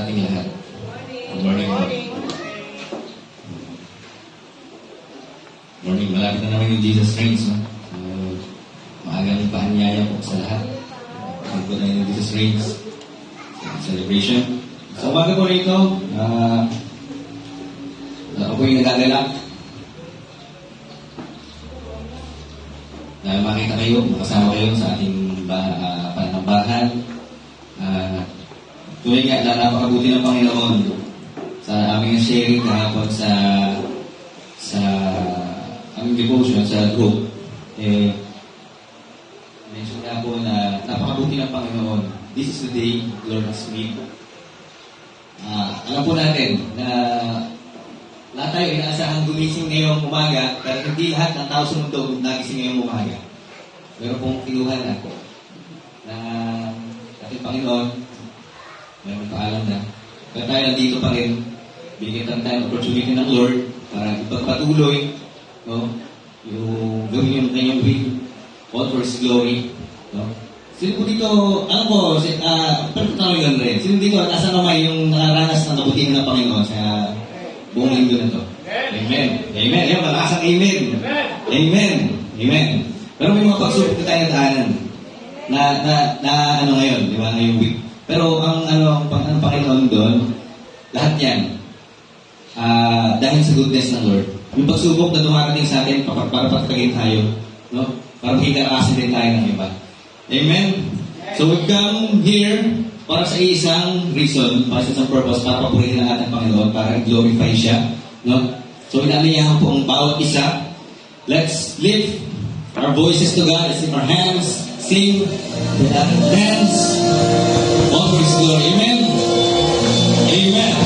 ating lahat. Good morning. Morning. Malapit na naman yung Jesus Reigns. No? Maagang paanyaya po sa lahat. Ito na yung Jesus Reigns celebration. Sa umaga po rito, ako yung nagagalak na makita kayo, makasama kayo sa ating panambahan. Tuloy nga na napakabuti ng Panginoon sa aming sharing kahapon sa aming devotion sa group. Mention nga po na napakabuti ng Panginoon. This is the day the Lord has made. Alam po natin na lahat tayo inaasahang gumising ngayong umaga, pero hindi lahat ng tao sumundog nagising ngayong umaga. Meron pong kiluhan na ating Panginoon, meron paalam na. Pero tayo nandito pa rin, binigyan tayo opportunity ng Lord para ipagpatuloy, no? Yung gawin yung kanyang will, all for His glory. No? Sino po dito, alam ko, pero tanong yun rin, sino dito, asa naman yung nakaranas ng kabutihan ng Panginoon sa buong linggo na ito? Amen. Amen. Ayan, malakas ang amen. Amen. Amen. Pero may mga pagsubok na tayo nataanan na ano ngayon, di ba, ngayong week. Pero ang Panginoon doon, lahat yan, dahil sa goodness ng Lord. Yung pagsubok na dumarating sa atin, para patagin tayo, no? Para hikarasin din tayo ng iba. Amen? So we come here para sa isang reason, para sa isang purpose, para papurihin ang ating Panginoon, para i-glorify siya. No? So inaliyahan po ang bawat isa. Let's lift our voices to God. Let's lift our hands. Sing with our hands. All for His glory. Amen? Amen.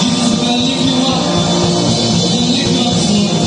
Jesus, we're going to lift you up. We're going to lift you up, Lord.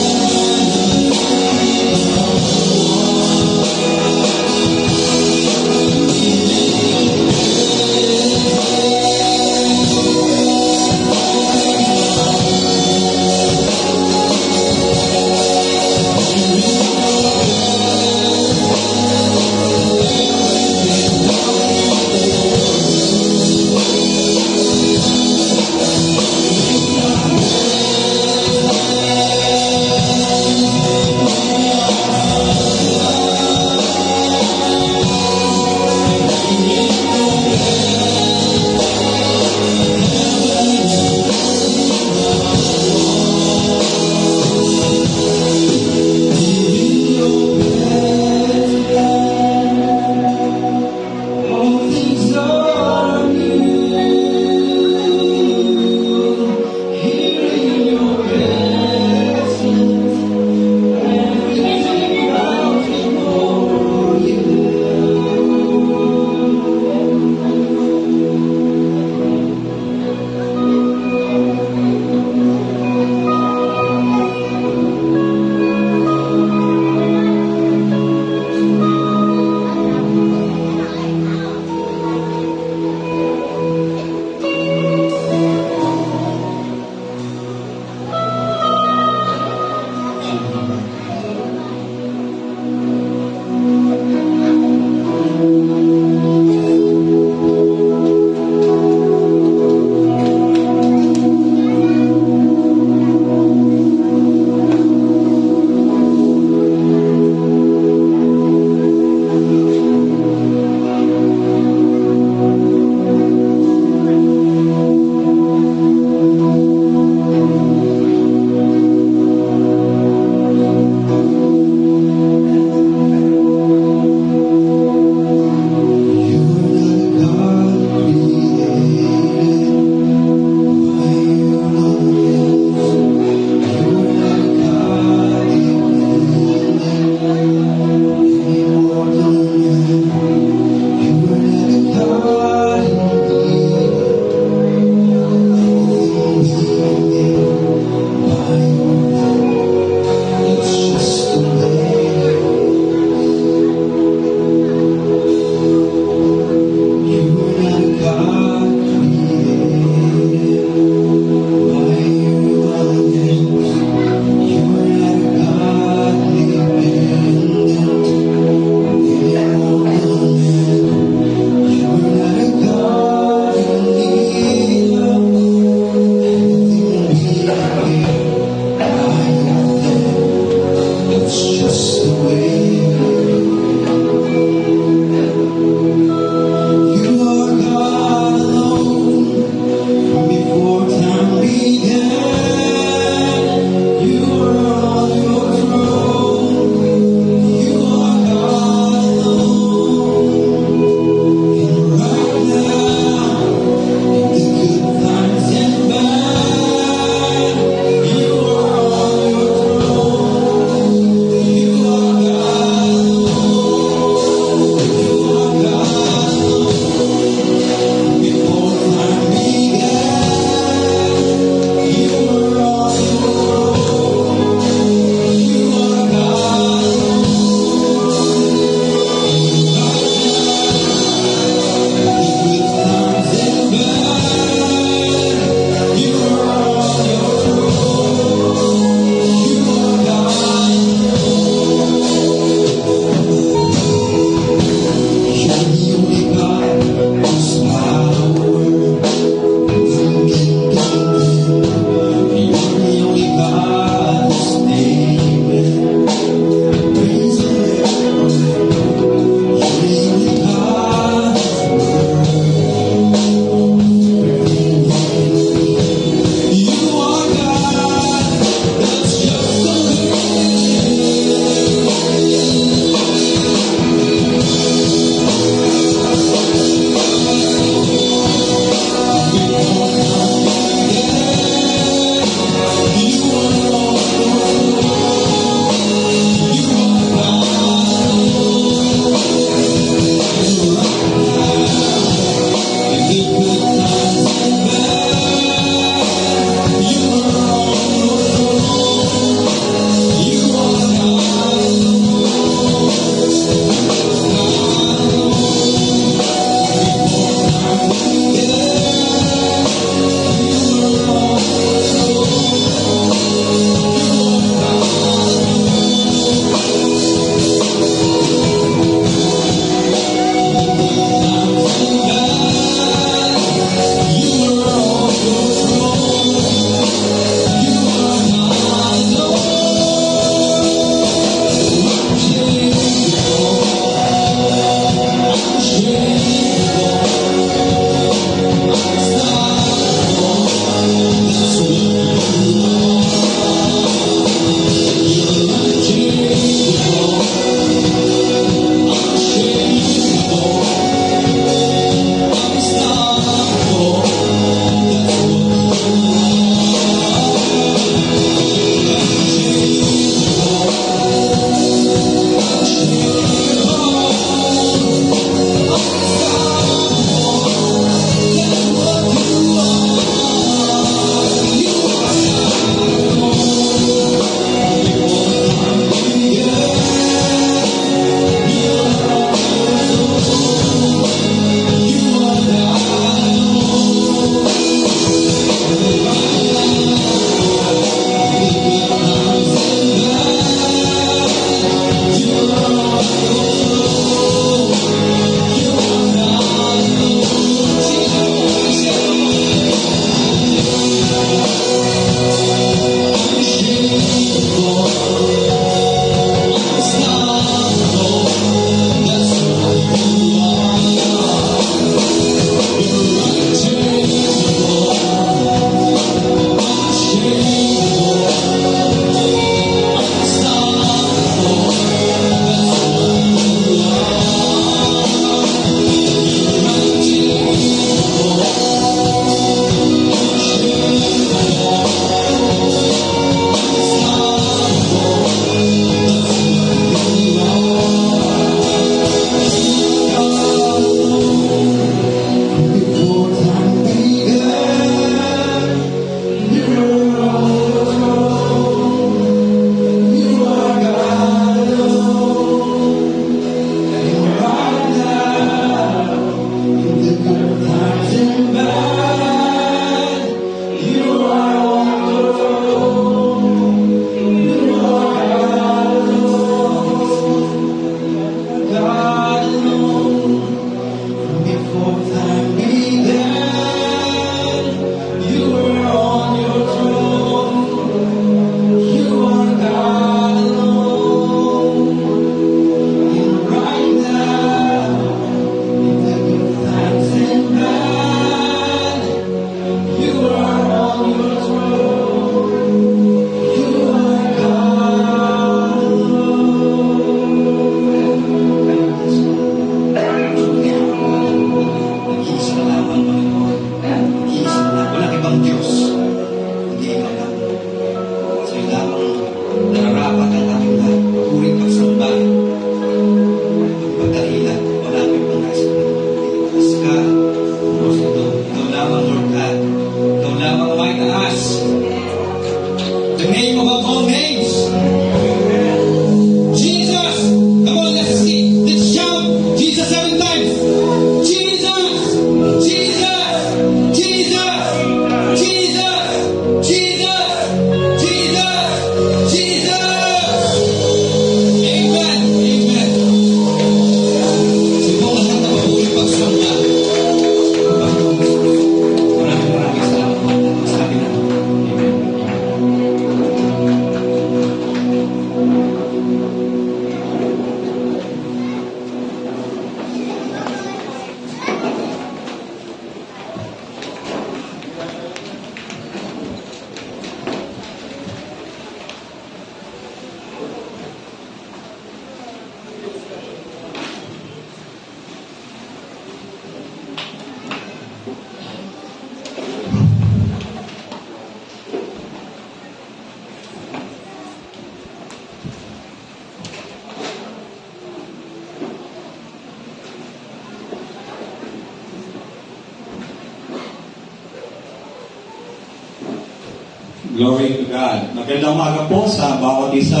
Glory to God. Magandang umaga po sa bawat isa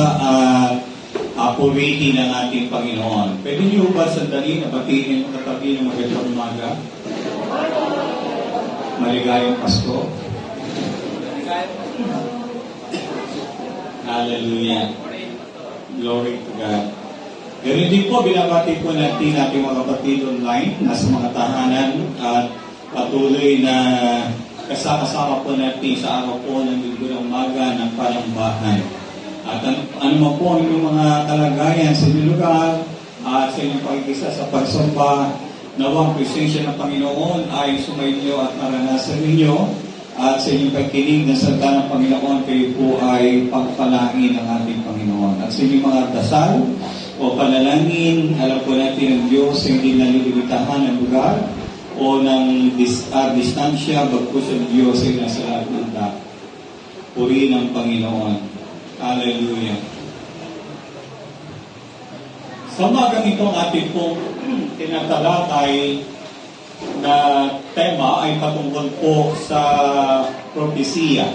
at purihin ng ating Panginoon. Pwede niyo ba sandali na batiin ang katabi ng magandang umaga? Maligayang Pasko. Hallelujah. Glory to God. Ganun din po, binabati po natin ating mga kapatid online, nasa mga tahanan at patuloy na kasama po natin sa araw po ng linggo ng umaga ng palambahan. At ano man po ang inyong mga kalagayan sa inyong lugar at sa inyong pagkikisa sa pagsamba, nawang presensya ng Panginoon ay sumainyo at maranasan ninyo at sa inyong pagkinig ng salita ng Panginoon, kayo po ay pagpalain ng ating Panginoon. At sa inyong mga dasal o panalangin, alam po natin ang Diyos hindi nalilimitahan ng lugar o ng distansya, bagkus ang Diyos ay nasa lahat ng lahat. Purihin ang Panginoon. Hallelujah. Sa umagang ito ang ating pong tinatalakay na tema ay patungkol po sa propesya.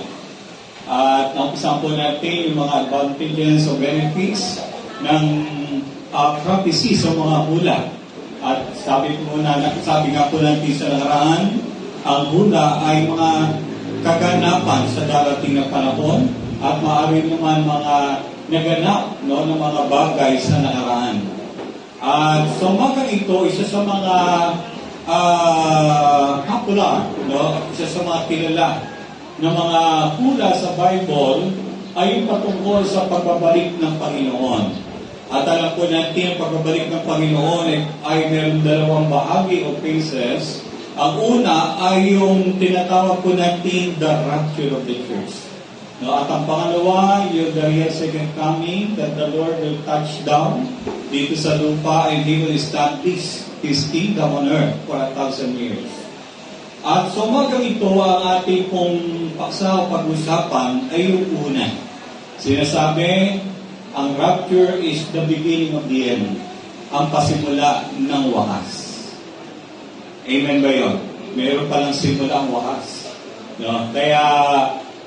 At naumpisa po natin yung mga advantages o benefits ng prophecy sa mga hula. At sabi nga po natin sa nakaraan, ang hula ay mga kaganapan sa darating na panahon at maaari naman mga naganap ng mga bagay sa nakaraan. At sa umagang ito, isa sa mga popular, isa sa mga kilala na mga hula sa Bible ay yung patungkol sa pagbabalik ng Panginoon. At alam po natin, ang pagbabalik ng Panginoon ay mayroong dalawang bahagi o phases. Ang una ay yung tinatawag po natin the rapture of the church. At ang pangalawa, yung the real second coming, that the Lord will touch down dito sa lupa and He will establish His kingdom on earth for 1,000 years. At sa umagang ito, ang ating pong paksa o pag-usapan ay yung una. Sinasabi, ang rapture is the beginning of the end. Ang pasimula ng wakas. Amen ba yun? Meron palang simula ang wakas. Kaya,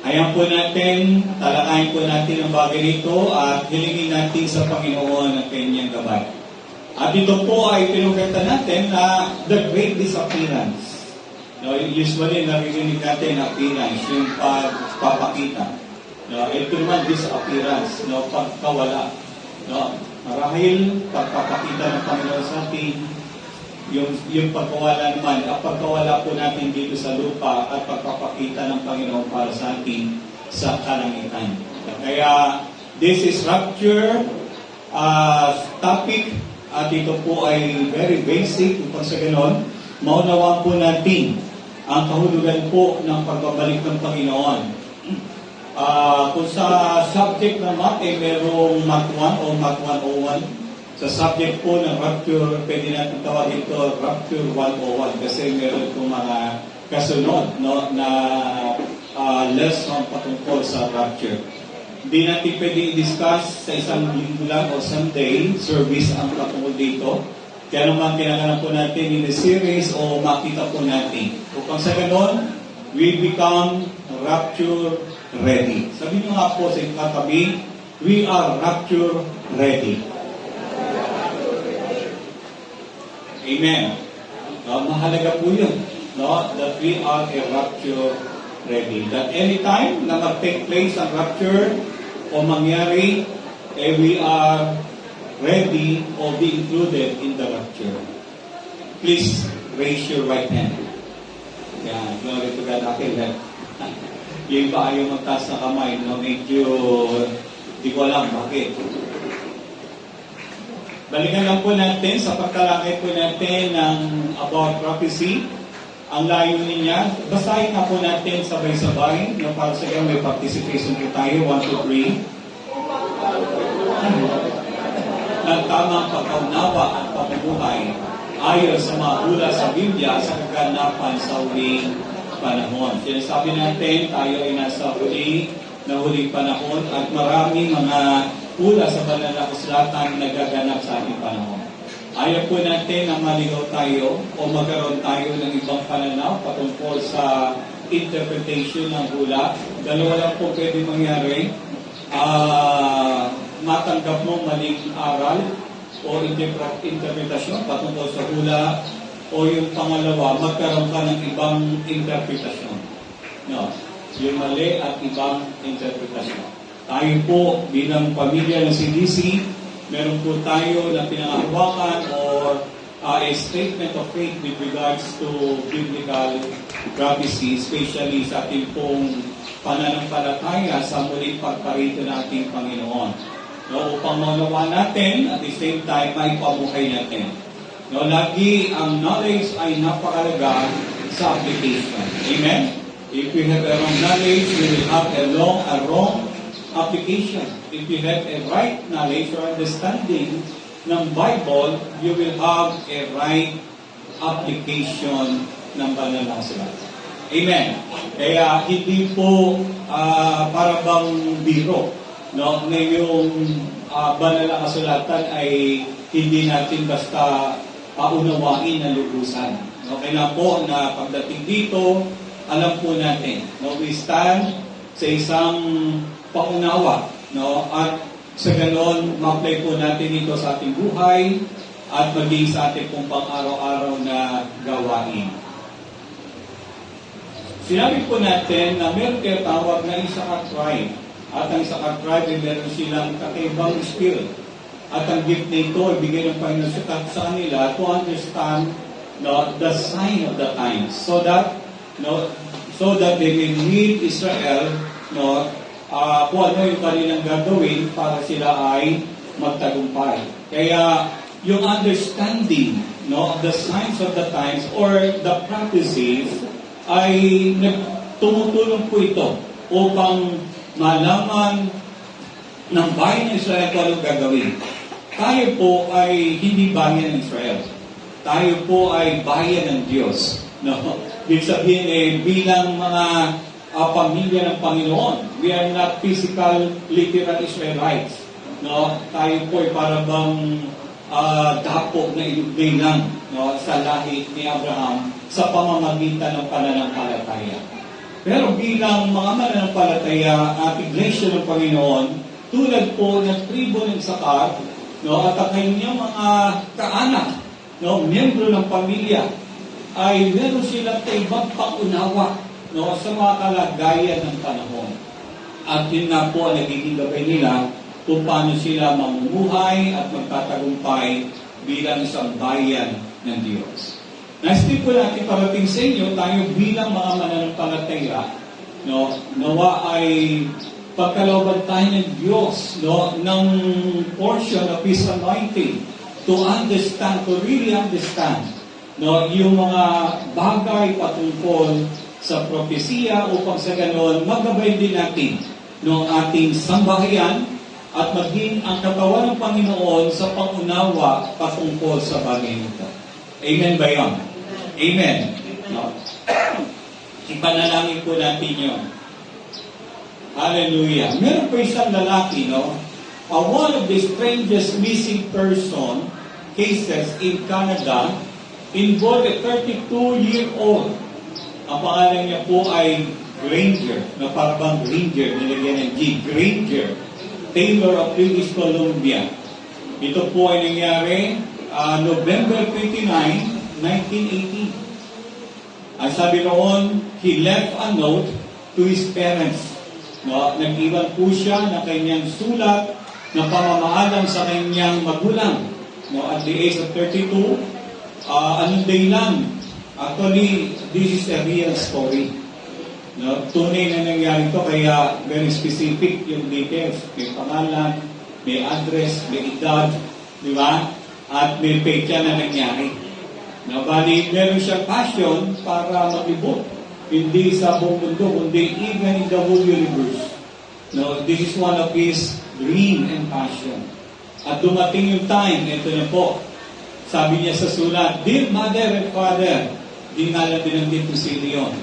ayan po natin, talakayin po natin ang bagay nito at hilingin natin sa Panginoon ang kanyang gabay. At ito po ay pinugatan natin na the great disappearance. Usually, naririnig natin appearance, yung pagpapakita. Ito naman, disappearance, pagkawala. Marahil, pagpapakita ng Panginoon sa atin, yung pagkawala naman, ang pagkawala po natin dito sa lupa at pagpapakita ng Panginoon para sa atin sa kalangitan. Kaya, this is rapture topic at ito po ay very basic upang sa ganon, maunawaan po natin ang kahulugan po ng pagbabalik ng Panginoon. Kung sa subject naman ay merong Mark 1 o Mark 101, sa subject po ng rapture, pwede natin tawagin ito Rapture 101 kasi meron itong mga kasunod na lesson patungkol sa rapture. Hindi natin pwede i-discuss sa isang linggo lang o Sunday service ang patungkol dito. Kaya naman kailangan po natin in the series o makita po natin. Upang sa ganon, we become rapture ready. Sabi niyo nga po sa katabi, we are rapture ready. Amen. Mahalaga po yun. That we are a rapture ready. That anytime na mag-take place ang rapture o mangyari, we are ready or be included in the rapture. Please raise your right hand. Yeah, glory to God. Okay, yung iba ayaw magtaas na kamay, medyo di ko alam bakit. Balikan lang po natin sa pagtalakay po natin ng about prophecy. Ang layunin niya, basahin na po natin sabay-sabay para sa iyo may participation po tayo. 1, 2, 3. Ng tamang pagkaunawa at pamumuhay ayon sa mga hula sa Biblia sa kaganapan sa huling panahon. Sinasabi natin, tayo ay nasa huling panahon at maraming mga hula sa banal na kasulatan nagaganap sa ating panahon. Ayaw po natin na maligaw tayo o magkaroon tayo ng ibang pananaw patungkol sa interpretation ng hula. Dalawa lang po pwede mangyari. Matanggap mo maling aral o interpretasyon patungkol sa hula, o yung pangalawa, magkaroon ka ng ibang interpretasyon. No, yung mali at ibang interpretasyon. Tayo po bilang pamilya ng CDC, meron po tayo na pinangahawakan or a statement of faith with regards to biblical prophecy, especially sa ating pong pananampalataya sa muling pagparito ng ating Panginoon. No, upang maunawa natin, at the same time, maipabuhay natin. No, lagi ang knowledge ay napakalaga sa application. Amen? If you have a wrong knowledge, you will have a wrong application. If you have a right knowledge or understanding ng Bible, you will have a right application ng banal na sulat. Amen. Kaya hindi po para bang biro, no, na yung banal na kasulatan ay hindi natin basta paunawain na lubusan. Okay na po na pagdating dito, alam po natin, no, we stand sa isang paunawa, no, at sa ganon, ma-apply po natin ito sa ating buhay at maging sa ating pong pang-araw-araw na gawain. Sinabi po natin na meron kayo tawag na Issachar tribe. At ang Issachar tribe ay meron silang kakaibang spirit. At ang gift nito ay bigay ng Panginoon sa kanila to understand, no, the sign of the times. So that they will lead Israel, no, kung ano yung kanilang gagawin para sila ay magtagumpay. Kaya yung understanding, no, the signs of the times or the prophecies ay tumutulong po ito upang malaman ng bayan ng Israel kung anong gagawin. Tayo po ay hindi bayan ng Israel. Tayo po ay bayan ng Diyos. No? Ibig sabihin, bilang mga pamilya ng Panginoon, we are not physical, literal Israelites. No? Tayo po ay parang dapo na ilugbay lang, no, sa lahi ni Abraham sa pamamagitan ng pananampalataya. Pero bilang mga mananampalataya at iglesia ng Panginoon, tulad po ng tribo ng Issachar, no, at ang kanyang mga kaanak, no, miyembro ng pamilya, ay meron silang ibang pangunawa, no, sa mga kalagayan ng panahon. At yun na po ang nagiging gabay nila kung paano sila mamumuhay at magtatagumpay bilang isang bayan ng Diyos. Nais din po natin parating sa inyo, tayo bilang mga mananampalataya, no, nawa ay pagkalooban tayo ng Diyos, no, ng portion of His anointing to understand, to really understand, no, yung mga bagay patungkol sa propesiya upang sa ganon magabay din natin no ating sambahayan at maging ang katawan ng Panginoon sa pangunawa patungkol sa bagay nito. Amen ba yun? Amen. No? Ipanalangin po natin yun. Hallelujah. Meron po isang lalaki, no? One of the strangest missing person cases in Canada involved a 32-year-old. Ang pangalan niya po ay Granger, na parang Granger, nilagyan ng G, Granger, Taylor of British Columbia. Ito po ay nangyari November 29, 1980. Ang sabi noon, he left a note to his parents. No, nag-iwan po siya ng kanyang sulat na pamamaalam sa kanyang magulang. No, at the age of 32, anong day lang? Actually, this is a real story. No, tunay na nangyari ito, kaya very specific yung details. May pangalan, may address, may edad, di ba? At may petsa na nangyari. No, bali, meron siyang passion para mag-ibot. Hindi sa buong mundo, kundi even in the whole universe. No, this is one of his dream and passion. At dumating yung time, ito na po. Sabi niya sa sulat, Dear Mother and Father, di nga lang binanggit ko si Leon,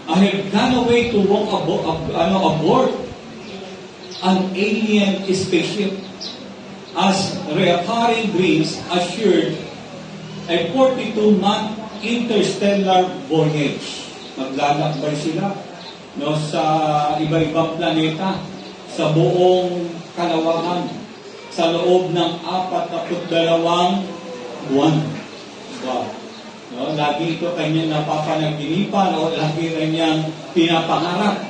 I have gone away to walk aboard an alien spaceship as recurring dreams assured a 42-month interstellar voyage. Maglalakbay sila sa iba-ibang planeta, sa buong kalawakan, sa loob ng 42 buwan. Wow. Lagi ito kanyang napapanaginipan o lagi rin niyang pinapangarap.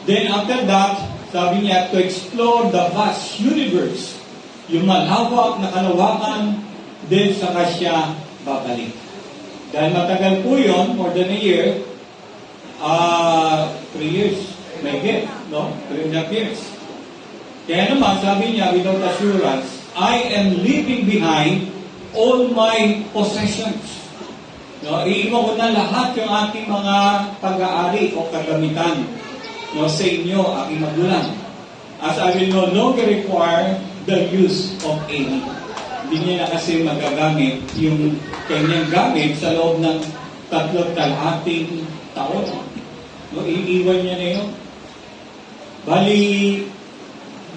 Then after that, sabi niya, to explore the vast universe, yung malawak na kalawakan, then saka siya babalik. Dahil matagal po yun, more than a year, 3 years, may get, 3.5 years. Kaya naman, sabi niya, without assurance, I am leaving behind all my possessions. Iiwan ko na lahat yung aking mga pag-aari o kagamitan sa inyo, aking magulang. As I will no longer require the use of any. Hindi niya na kasi magagamit yung kanyang gamit sa loob ng 3.5 taon. Iiwan niya na yun. Bali,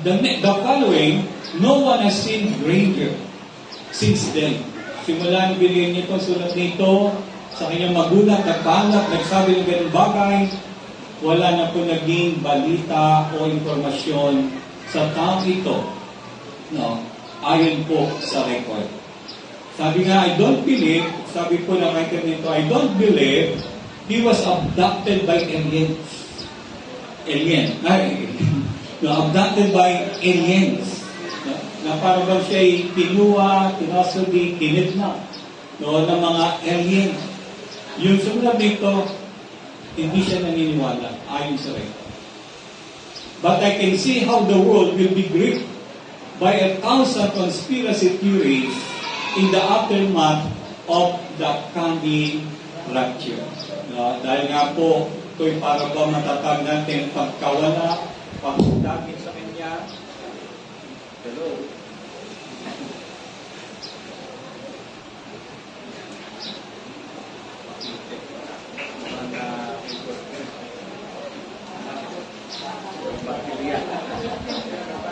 the following, no one has seen grandeur since then. Simula nang bilhin niya ito, sulat nito, sa kanyang magulang, nagbangat, nagsabi ng ganung bagay, wala na po naging balita o informasyon sa taong ito. Ayon po sa record. Sabi nga, I don't believe, sabi po ng writer nito, I don't believe he was abducted by aliens. Abducted by aliens. Na parang bang siya'y kinuha, kinasudi, kinidnap ng mga aliens. Yung sumunod nito, hindi siya naniniwala, ayon sa record. But I can see how the world will be gripped by 1,000 conspiracy theories in the aftermath of the coming rapture. Dahil nga po, ito'y para ba matatag natin pagkawala, pagdamit sa Kanya. Hello.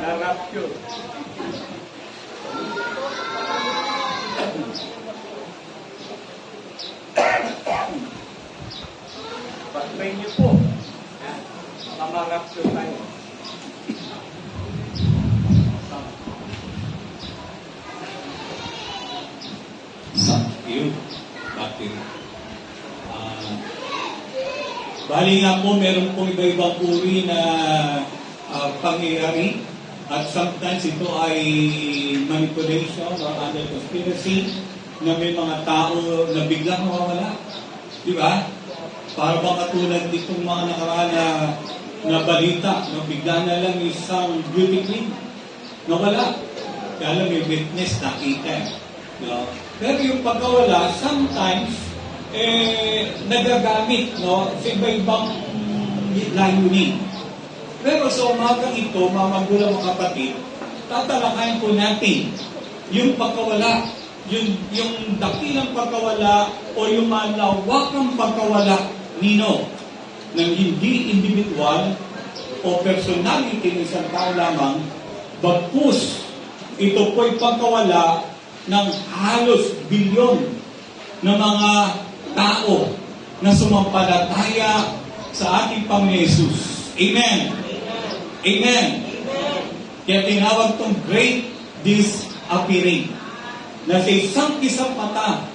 Na-rapture. Pag-pray niyo po. Ma-rapture tayo. Yun. Bakit? Bali nga po, meron pong iba-ibang uri na pangyayari at sometimes ito ay manipulation or under conspiracy na may mga tao na biglang mawawala. Di ba? Para bang katulad ditong mga nakaraan na balita, bigla na lang isang beauty queen nawala. Kaya lang may witness nakita. Pero yung pagkawala, sometimes nagagamit sa iba-ibang layunin. Pero sa umagang ito, mga magulang, mga kapatid, tatalakayin po natin yung pagkawala, yung dakilang pagkawala o yung malawakang pagkawala ng hindi individual o personality ng isang tao lamang, bagkus ito po'y pagkawala ng halos bilyon ng mga tao na sumampalataya sa ating Panginoon Jesus. Amen. Amen. Kaya tinawag itong great disappearing. Na sa isang kisang mata,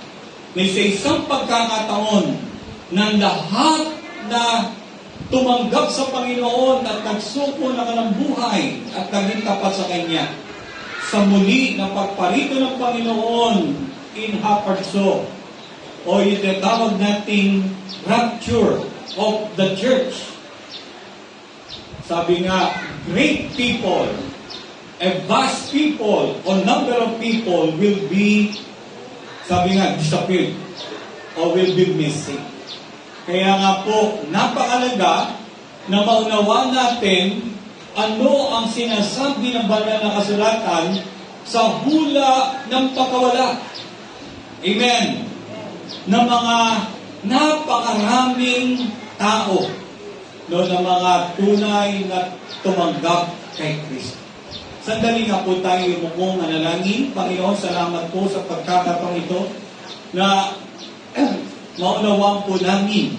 na sa isang pagkakataon, ng lahat na tumanggap sa Panginoon at nagsuko na ng buhay at naging tapat sa Kanya, sa muli na pagparito ng Panginoon in haparso, o yung tinatawag nating rapture of the church. Sabi nga, great people, a vast people, or number of people will be, sabi nga, disappeared, or will be missing. Kaya nga po, napakalaga na maunawaan natin ano ang sinasabi ng banal na kasulatan sa hula ng pagkawala. Amen. Na mga napakaraming tao na mga tunay na tumanggap kay Kristo. Sandali nga po tayo mukong manalangin. Panginoon, salamat po sa pagkakataong ito na maunawaan po namin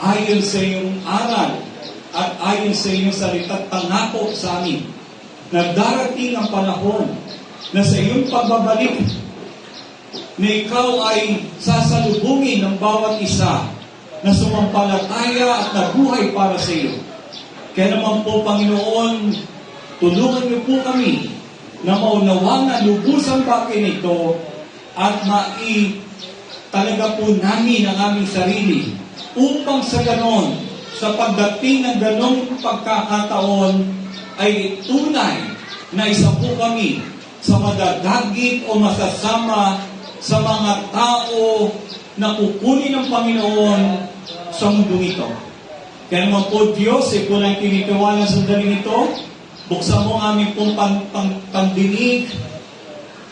ayon sa iyong aral at ayon sa iyong salita, pangako sa amin na darating ang panahon na sa iyong pagbabalik na ikaw ay sasalubungin ng bawat isa na sumampalataya at nabuhay para sa iyo. Kaya naman po, Panginoon, tulungan niyo po kami na maunawang na lubusan bagay nito at talaga po namin ang aming sarili upang sa ganon, sa pagdating ng ganong pagkakataon ay tunay na isa po kami sa madadagit o masasama sa mga tao na kukunin ng Panginoon sa mundong ito. Kaya naman po, Diyos, po na tinitiwala sa sandaling ito, buksan mo ang aming pong pandinig,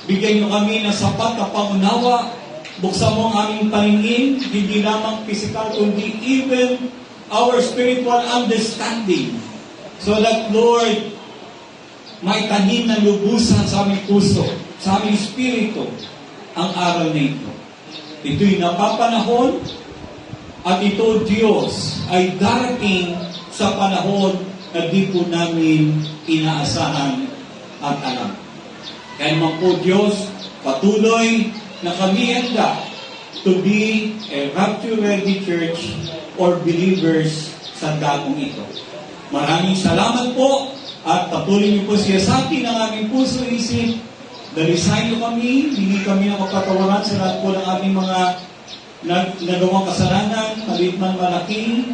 bigyan niyo kami ng sapat na pangunawa, buksan mo ang aming paningin, hindi lamang physical, kundi even our spiritual understanding. So that, Lord, may tanim na lubusan sa aming puso, sa aming spirito, ang aral na ito. Ito'y napapanahon, at ito, Diyos, ay darating sa panahon na di po namin inaasahan at alam. Kaya naman po, Diyos, patuloy na kami handa to be a rapture-ready church or believers sa dagong ito. Maraming salamat po at patuloy niyo po siya sa atin ang aming puso isip. Dalisayin niyo kami, hindi kami nakapatawaran sa lahat po ng aming mga nagawang kasalanan, maliit man malaki,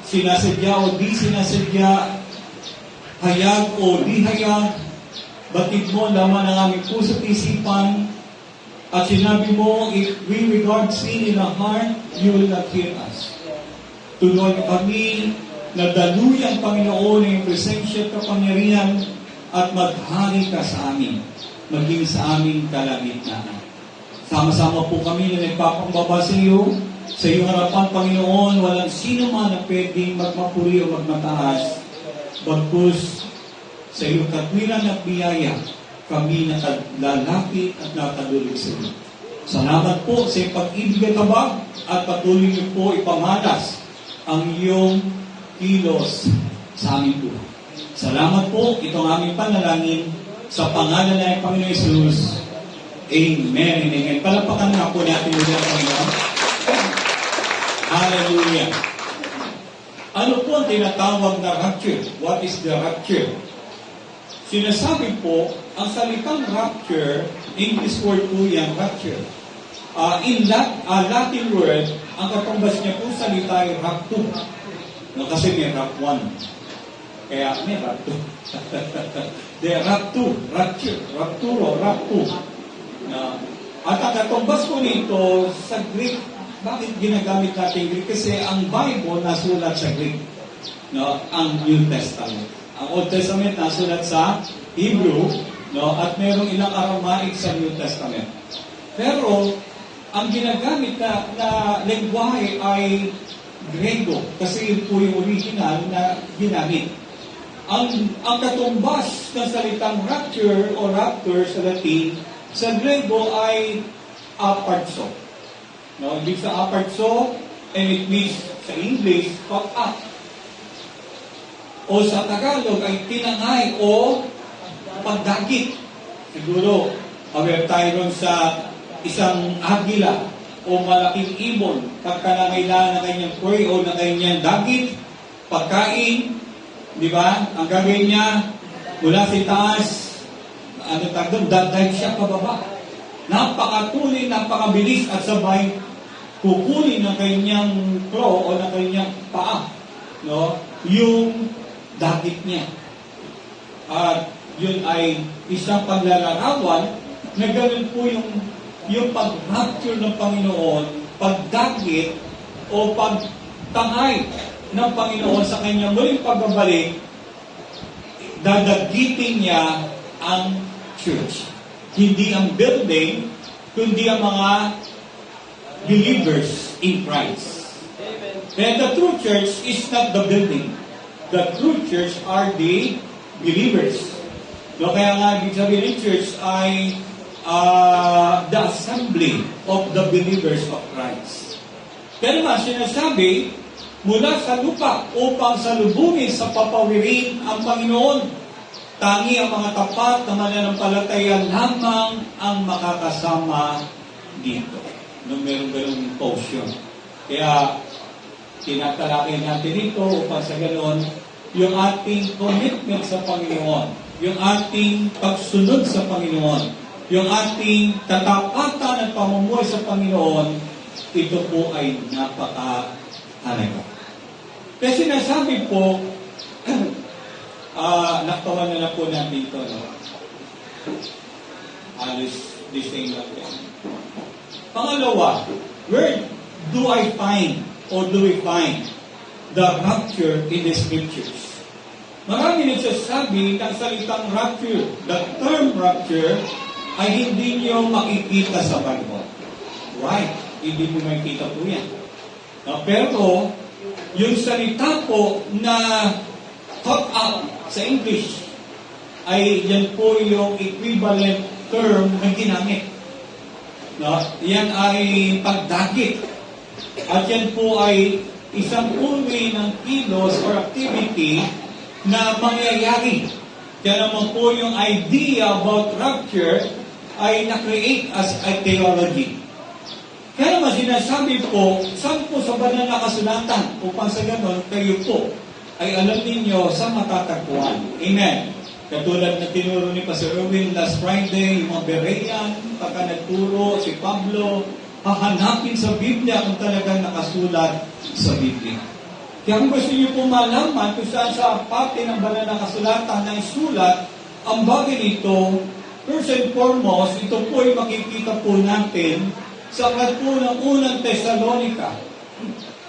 sinasadya o di sinasadya, hayag o di hayag, batid mo laman ng aming puso at isipan, at sinabi mo, if we regard sin in our heart, you will not hear us. Tulungan kami na daluyan, Panginoon, ng presensya, kapangyarihan, at maghari ka sa amin, maging sa aming kalagitnaan. Sama-sama po kami na nagpapangbaba sa iyo harapan, Panginoon, walang sino man na pwedeng magmapuri o magmataas, bagkus sa iyong katwiran at biyaya, kami nakalalapit at nakadulig sa iyo. Salamat po sa iyong pag-ibig at tabag at patuloy niyo po ipamalas ang iyong kilos sa aming buhay. Salamat po, itong aming panalangin sa pangalan ng Panginoon Jesus. Amen and amen. Palapakan nga po natin ulit ang Panginoon. Hallelujah. Ano po ang tinatawag na rapture? What is the rapture? Sinasabi po, ang salitang rapture, English word po yan, rapture. In Latin word, ang katumbas niya po salita ay raptum. No, kasi may rap 1. Kaya may rap 2. De raptu, rapture, rapturo, raptu. At ang katumbas po nito sa Greek, bakit ginagamit natin Greek? Kasi ang Bible nasulat sa Greek. No, ang New Testament. Ang Old Testament nasulat sa Hebrew, no, at mayroong ilang Aramaic sa New Testament. Pero ang ginagamit na lengguwahe ay Grego, kasi yun po yung original na ginamit. Ang katumbas ng salitang rapture o rapture sa Latin, sa Grego ay apartso. No, ibig sa apartso, and it means sa English, pag-up. O sa Tagalog ay tinangay o pagdakit. Siguro, aware tayo ron sa isang agila o malaking ibon, pagkalangailangan ng kanyang prey o ng kanyang dagit, pagkain, di ba? Ang gagawin niya, mula sa taas, dadive siya pababa. Napakatuloy, napakabilis at sabay kukunin ng kanyang claw o ng kanyang paa, no? Yung dagit niya. At yun ay isang paglalarawan na ganoon po yung pag-rapture ng Panginoon, pagdagit o pagtangay ng Panginoon sa kanyang muling pagbabalik, dadagitin niya ang church. Hindi ang building, kundi ang mga believers in Christ. And the true church is not the building. The true church are the believers. No, kaya nga, ibig sabihin ng church ay the assembly of the believers of Christ. Kaya naman, sinasabi mula sa lupa upang salubungin sa papawirin ang Panginoon. Tangi ang mga tapat na mananampalataya lamang ang makakasama dito. Nung meron ganun post yun. Kaya, tinatalakay natin ito upang sa ganoon, yung ating commitment sa Panginoon, yung ating pagsunod sa Panginoon, yung ating katapatan at pamumuhay sa Panginoon, ito po ay napakahalaga. Kasi sinasabi po, nakawan na po natin ito, no? Alis, this thing lang yan. Pangalawa, where do I find or do we find the rapture in the Scriptures? Marami nagsasabi ng salitang rapture. The term rapture ay hindi niyo makikita sa Bible. Right? Hindi mo makikita po yan. Pero, yung salita po na caught up sa English ay yan po yung equivalent term na ginamit. Yan ay pagdagit. At yan po ay isang uri ng kilos or activity na mangyayari. Kaya naman po yung idea about rapture ay na-create as a theology. Kaya naman sinasabi po, saan po sa banal na kasulatan upang sa ganon kayo po ay alam ninyo sa matatagpuan. Amen. Katulad na tinuro ni Pastor Erwin last Friday, yung mga Berean, pagka nagturo si Pablo, hahanapin sa Biblia kung talagang nakasulat sa Biblia. Kaya kung gusto niyo po malaman kung saan sa parte ng banal na kasulatan na isulat, ang bagay nito, first and foremost, ito po ay makikita po natin sa aklat po ng unang Thessalonica,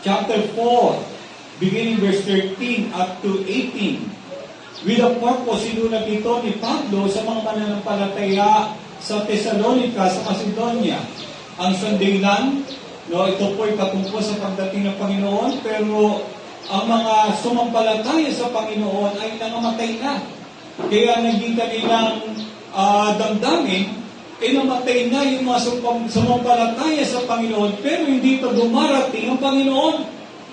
chapter 4, beginning verse 13 up to 18. With a purpose, sinulat ito ni Pablo sa mga mananampalataya sa Thessalonica, sa Macedonia. Ang sandilan, ito po ay patungkol sa pagdating ng Panginoon, pero ang mga sumampalataya sa Panginoon ay nangamatay na. Kaya naging kanilang damdamin, namatay na yung mga sumampalataya sa Panginoon, pero hindi pa dumarating ang Panginoon.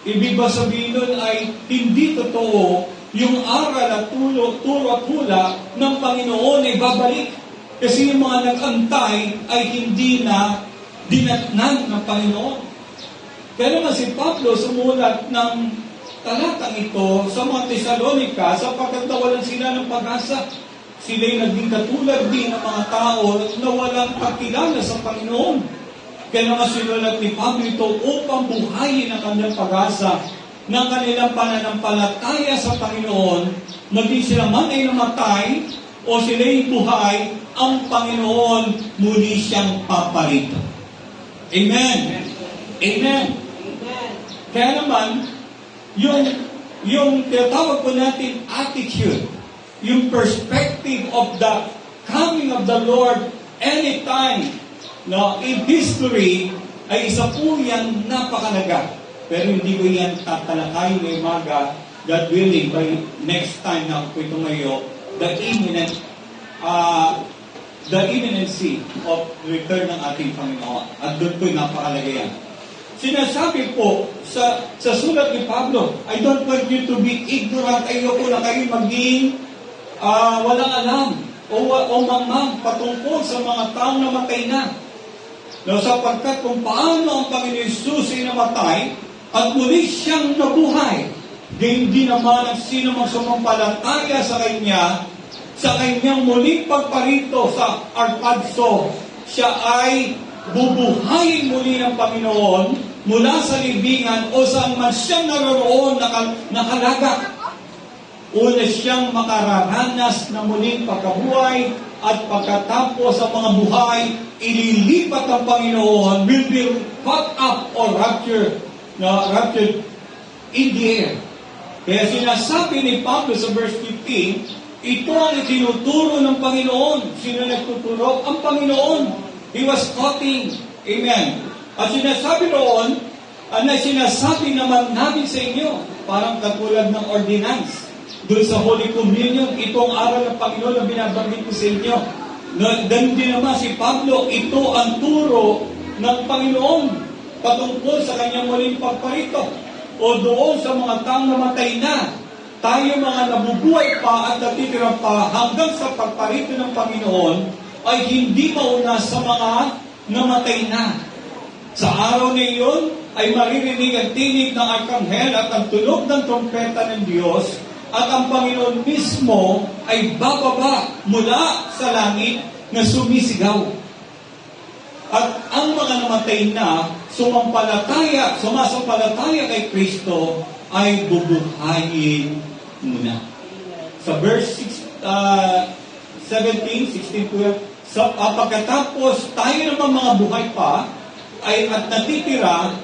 Ibig ba sabihin nun ay hindi totoo yung aral at turo at hula ng Panginoon ay babalik. Kasi yung mga nag-antay ay hindi na dinatnan ng Panginoon. Kaya naman si Pablo sumulat ng talatang ito sa mga Thessalonica sapagkat nawalan sila ng pag-asa. Sila'y naging katulad din ng mga tao na walang pagkilala sa Panginoon. Kaya naman sinulat ni Pablo ito upang buhayin ang kanilang pag-asa ng kanilang pananampalataya sa Panginoon, maging sila man ay namatay o sila'y buhay, ang Panginoon muli siyang paparito. Amen. Amen. Kaya naman, yung tinatawag po natin attitude, yung perspective of the coming of the Lord anytime in history, ay isa po yan napakalaga. Pero hindi ko yan tatalakayin ng umaga, God willing, by next time na ako ito ngayon, the imminency of return ng ating Panginoon. At doon po'y napakalaga yan. Sinasabi po sa sulat ni Pablo, I don't want you to be ignorant. Ayoko na kayo maging walang alam o mamang patungkol sa mga taong namatay na. Sapagkat kung paano ang Panginoon Jesus ay namatay at muli siyang nabuhay, gayon din naman ang sino mang sumampalataya sa kanyang muling pagparito sa Arpadso, siya ay bubuhayin muli ng Panginoon mula sa libingan o saan man siyang naroroon nakalagak. Una siyang makararanas na muling pagkabuhay at pagkatapos sa mga buhay, ililipat ang Panginoon, will be caught up or raptured in the air. Kaya sinasabi ni Pablo sa verse 15, ito ang itinuturo ng Panginoon. Sino nagtuturo? Ang Panginoon. He was quoting. Amen. At sinasabi roon, na sinasabi naman namin sa inyo, parang katulad ng ordinance. Doon sa Holy Communion, itong aral ng Panginoon na binabanggit ko sa inyo. Ganun din naman si Pablo, ito ang turo ng Panginoon patungkol sa kanyang muling pagparito. o doon sa mga taong namatay na, tayo mga nabubuhay pa at natitira pa hanggang sa pagparito ng Panginoon ay hindi mauna sa mga namatay na. Sa araw na iyon ay maririnig ang tinig ng arkanghel at ang tunog ng trompeta ng Diyos at ang Panginoon mismo ay bababa mula sa langit na sumisigaw. At ang mga namatay na sumasampalataya kay Kristo ay bubuhayin muna. Sa verse 17, 16, 12, pagkatapos tayo naman mga buhay pa at natitira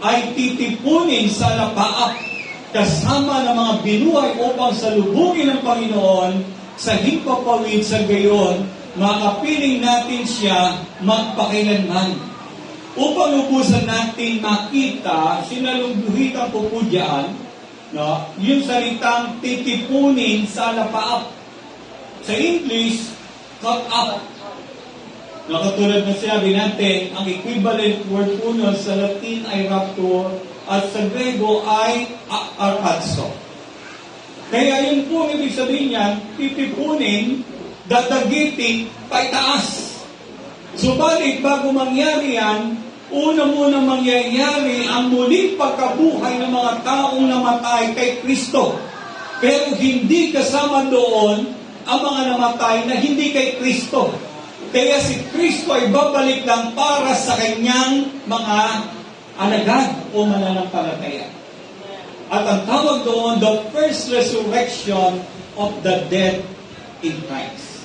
ay titipunin sa lapaap kasama ng mga binuhay upang salubungin ng Panginoon sa himpapawid sa gayon, makapiling natin siya magpakailanman. Upang ubusan natin makita, sinalungguhitan ko po dyan, no? Yung salitang titipunin sa lapaap. Sa English, cut up. Katulad na sinabi natin, ang equivalent word po nun sa Latin ay rapture at sa Grego ay arpazo. Kaya yun po, ibig sabihin niyan, titipunin, dadagitin, paitaas. Subalit, bago mangyari yan, una mangyayari ang muling pagkabuhay ng mga taong namatay kay Kristo. Pero hindi kasama doon ang mga namatay na hindi kay Kristo. Kaya si Kristo ay babalik lang para sa kanyang mga alagad o mananampalataya. At ang tawag doon, the first resurrection of the dead in Christ.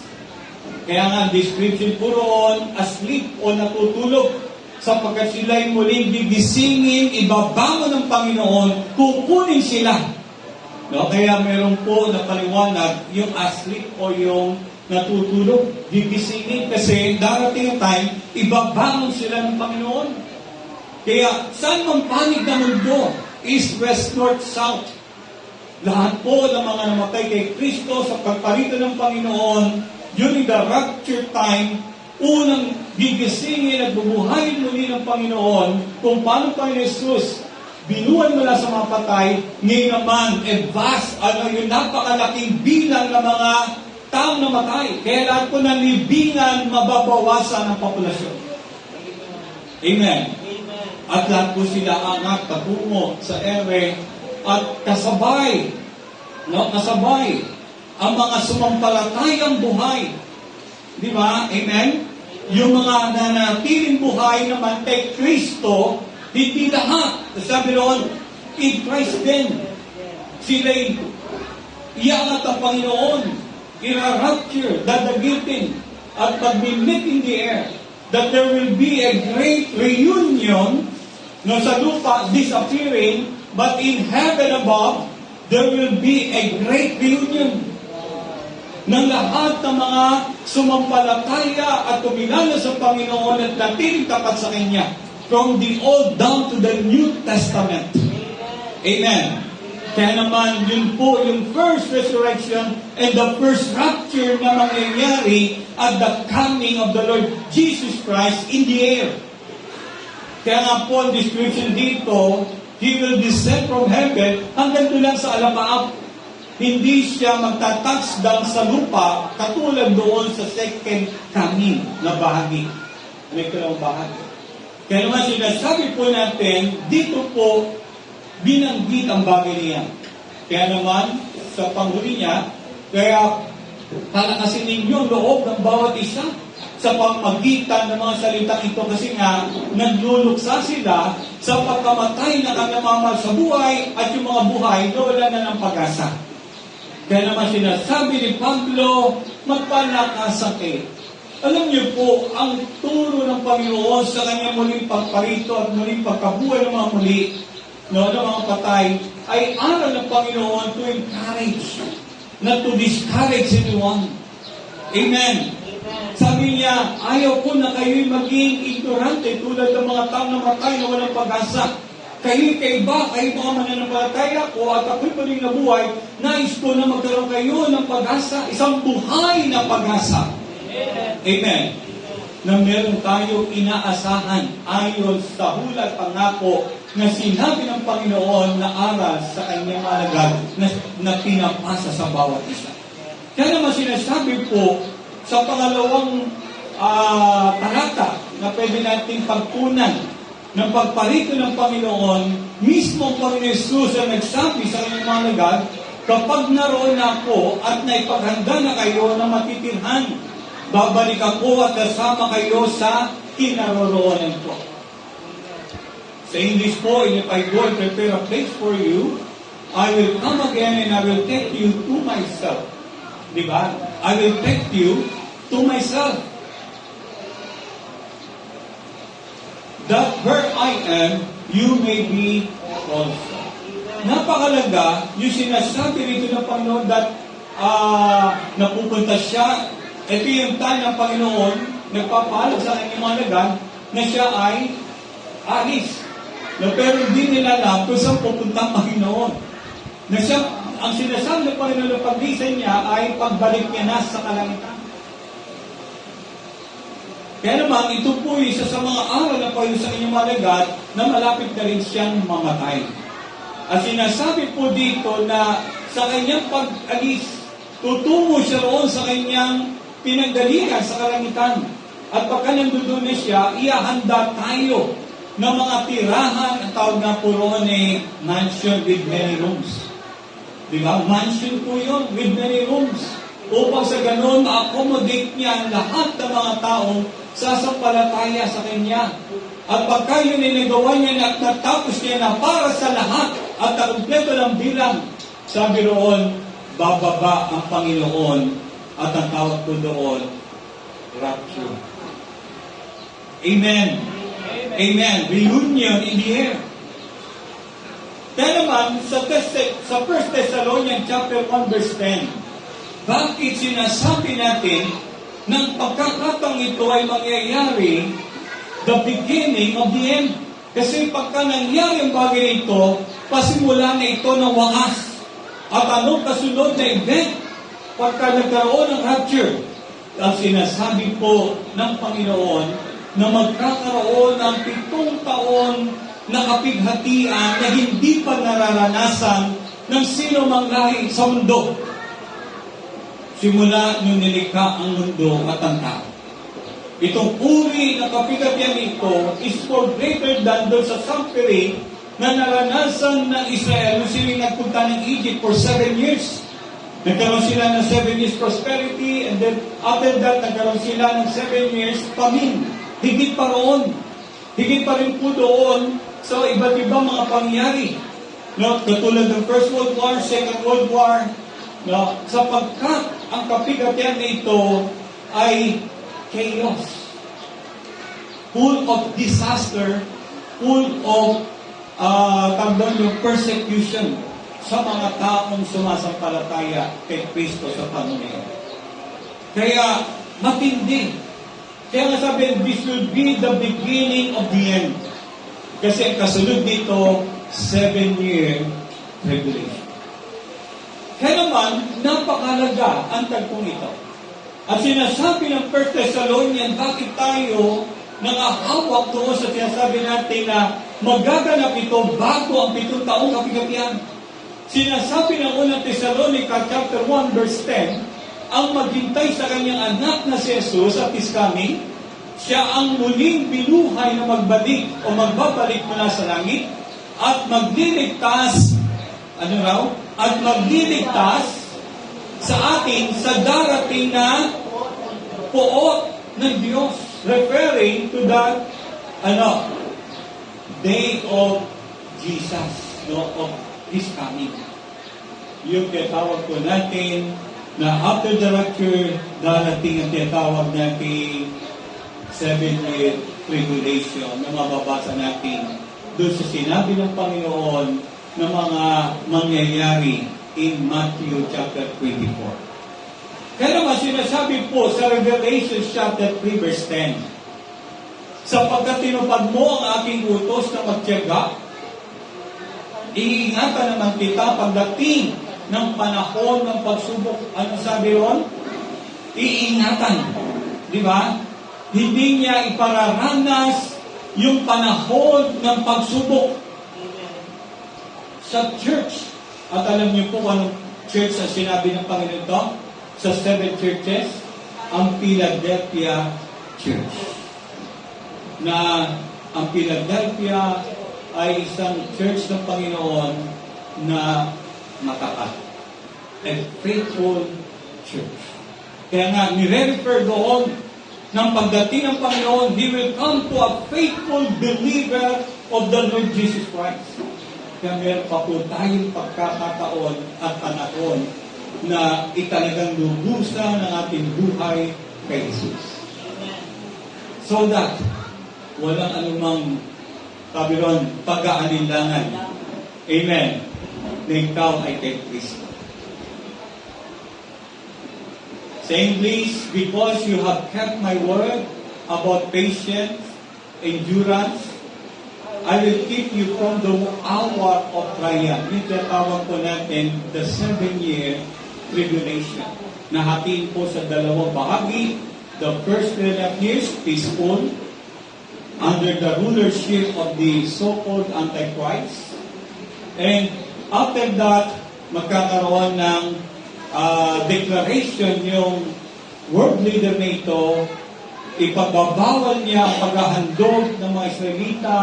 Kaya nga, description po roon, asleep o natutulog, sapagkat sila'y muling gigisingin, ibabangon ng Panginoon, kukunin sila. No? Kaya meron po na paliwanag, yung asleep o yung natutulog, gigisingin, kasi darating ang time, ibabangon sila ng Panginoon. Kaya, saan mang panig na mundo, east, west, north, south, lahat po ng mga namatay kay Kristo sa pagparito ng Panginoon, during the rapture time, unang gigisingin at bubuhayin muli ng Panginoon kung paano Panginoon Jesus binuhay mula sa mga patay, ngayon naman, yung napakalaking bilang ng mga taong namatay. Kaya lahat po ng libingan mababawasan ang populasyon. Amen. At lahat po sila angat patungo sa ere at kasabay ang mga sumampalatayang buhay. Di ba? Amen? Yung mga nanatiling buhay naman kay Kristo, hindi lahat. Sabi roon, in Christ din, sila'y iangat ang Panginoon, ira-rapture, dadagitin, at pag-meet in the air, that there will be a great reunion, no, sa lupa disappearing, but in heaven above, there will be a great reunion ng lahat ng mga sumampalataya at tumilala sa Panginoon at natiling tapat sa Kanya, from the Old down to the New Testament. Amen. Kaya naman, yun po yung first resurrection and the first rapture na mangyayari at the coming of the Lord Jesus Christ in the air. Kaya nga po ang description dito, He will descend from heaven hanggang doon lang sa alapaap. Hindi siya magta-touchdown sa lupa katulad doon sa second coming na bahagi. May kalawang bahagi. Kaya naman sinasabi po natin, dito po binanggit ang bagay niya. Kaya naman, sa panghuli niya, kaya palakasin ninyo ang loob ng bawat isa sa pamagitan ng mga salitang ito kasi nga nagluluksa sila sa pagkamatay na kanamamahal sa buhay at yung mga buhay wala na ng pag-asa. Kaya naman sinasabi ni Pablo, magpalakas kayo. Alam niyo po, ang turo ng Panginoon sa kanyang muling pagparito at muling pagkabuhay ng mga muli, ng mga patay, ay aral ng Panginoon to encourage, not to discourage anyone. Amen. Sabi niya, ayaw ko na kayo'y maging ignorante tulad ng mga taong namatay na walang pag-asa. Kayo'y kaiba, kayo mga mananampalataya ko at ako'y muling nabuhay, nais ko na magkaroon kayo ng pag-asa, isang buhay na pag-asa. Amen. na meron tayong inaasahan ayon sa hulat pangako na sinabi ng Panginoon na aral sa kanyang alagad na pinapasa sa bawat isa. Kaya naman sinasabi po sa pangalawang talata na pwede nating pagpunan ng pagparito ng Panginoon, mismo ang Panginoon Jesus ang nagsabi sa kanyang mga alagad, kapag naroon na ako at naipaghanda na kayo na matitirhan, babalik ako at kasama kayo sa kinaroroonan ko. Sa English po, if I go and prepare a place for you, I will come again and I will take you to myself. Diba? I will take you to myself. That where I am, you may be also. Napakalaga yung sinasabi rito ng Panginoon that napupunta siya. Ito yung time ng Panginoon, nagpapahalag sa kanyang mga alagad na siya ay alis. Na pero hindi nila alam kung saan pupunta ang Panginoon. Na siya, ang sinasabi ng Panginoon na paglisan niya ay pagbalik niya na sa kalangitan. Kaya naman, ito po isa sa mga aral na Panginoon sa kanyang mga alagad na malapit na rin siyang mamatay. At sinasabi po dito na sa kanyang pag-alis, tutungo siya roon sa kanyang pinanggalingan sa kalangitan. At pagka nandoon na siya, iahanda tayo ng mga tirahan, ang tawag na po roon mansion with many rooms. Diba? Mansion po yun, with many rooms. Upang sa ganun, ma-accommodate niya ang lahat ng mga taong sasampalataya sa Kanya. At pagka yun ay nagawa niya at natapos niya na para sa lahat at nakumpleto ng bilang, sabi roon, bababa ang Panginoon at ang tawag ko doon, rapture. Amen. Amen. Reunion in the air. Kaya naman, sa 1 Thessalonians chapter 1 verse 10, bakit sinasabi natin ng pagkakataong ito ay mangyayari the beginning of the end? Kasi pagka nangyari ang bagay ito, pasimula na ito ng wakas. At anong kasunod na event? Pagka nagkaroon ng rapture, ang sinasabi po ng Panginoon na magkakaroon ng 7 taon na kapighatian na hindi pa nararanasan ng sino mang lahi sa mundo. Simula nung nilikha ang mundo at ang tao. Itong uri ng kapighatian ito is for greater than doon sa suffering na naranasan ng Israel nung sila nagpunta ng Egypt for 7 years. Nagkaroon sila ng 7 years prosperity, and then after that, nagkaroon sila ng 7 years famine. Higit pa roon. Higit pa rin po doon sa iba't ibang mga pangyari. No? Katulad ng First World War, Second World War, no? Sapagkat ang kapighatian na ito ay chaos. Full of disaster, full of yung persecution sa mga taong sumasampalataya kay Kristo sa Panginoon. Kaya, matindi. Kaya nga sabi, this will be the beginning of the end. Kasi ang kasunod dito, 7-year tribulation. Kaya naman, napakalaga ang tagpong ito. At sinasabi ng 1 Thessalonians, bakit tayo nangahawak doon sa sinasabi natin na magaganap ito bago ang 7 taong kapighatian. Sinasabi ng unang Thessalonica chapter 1 verse 10, ang maghintay sa kanyang anak na si Jesus at His coming, siya ang muling binuhay na magbalik o magbabalik mula sa langit at magliligtas, At magliligtas sa atin sa darating na poot ng Diyos, referring to that day of Jesus, of His coming. Yung tinatawag po natin na after the rapture, darating ang tinatawag natin 7-year tribulation na mababasa natin doon sa sinabi ng Panginoon na mga mangyayari in Matthew chapter 24. Kaya naman sinasabi po sa Revelation chapter 3 verse 10, sapagkat tinupad mo ang aking utos na magtiyaga, iingatan naman kita pagdating ng panahon ng pagsubok. Ano sabi ron? Iingatan. Di ba? Hindi niya ipararanas yung panahon ng pagsubok sa church. At alam niyo po anong church ang sinabi ng Panginoon ito? Sa 7 churches, ang Philadelphia Church. Na ang Philadelphia ay isang church ng Panginoon na matapat. A faithful church. Kaya nga, nire-refer doon ng pagdating ng Panginoon, He will come to a faithful believer of the Lord Jesus Christ. Kaya meron pa po tayong pagkakataon at panahon na italagang lubusan ng ating buhay kay Jesus. So that, walang anumang sabi ron, pag-aalinlangan. Amen. Na ikaw ay kay Kristo. Saying, please, because you have kept my word about patience, endurance, I will keep you from the hour of trial. Yung tatawag po natin, the 7-year tribulation. Nahatiin po sa dalawang bahagi. The first 12 years, peaceful, under the rulership of the so-called Antichrist. And after that, magkakaroon ng declaration yung world leader na ito, ipagbabawal niya ang paghahandog ng mga Israelita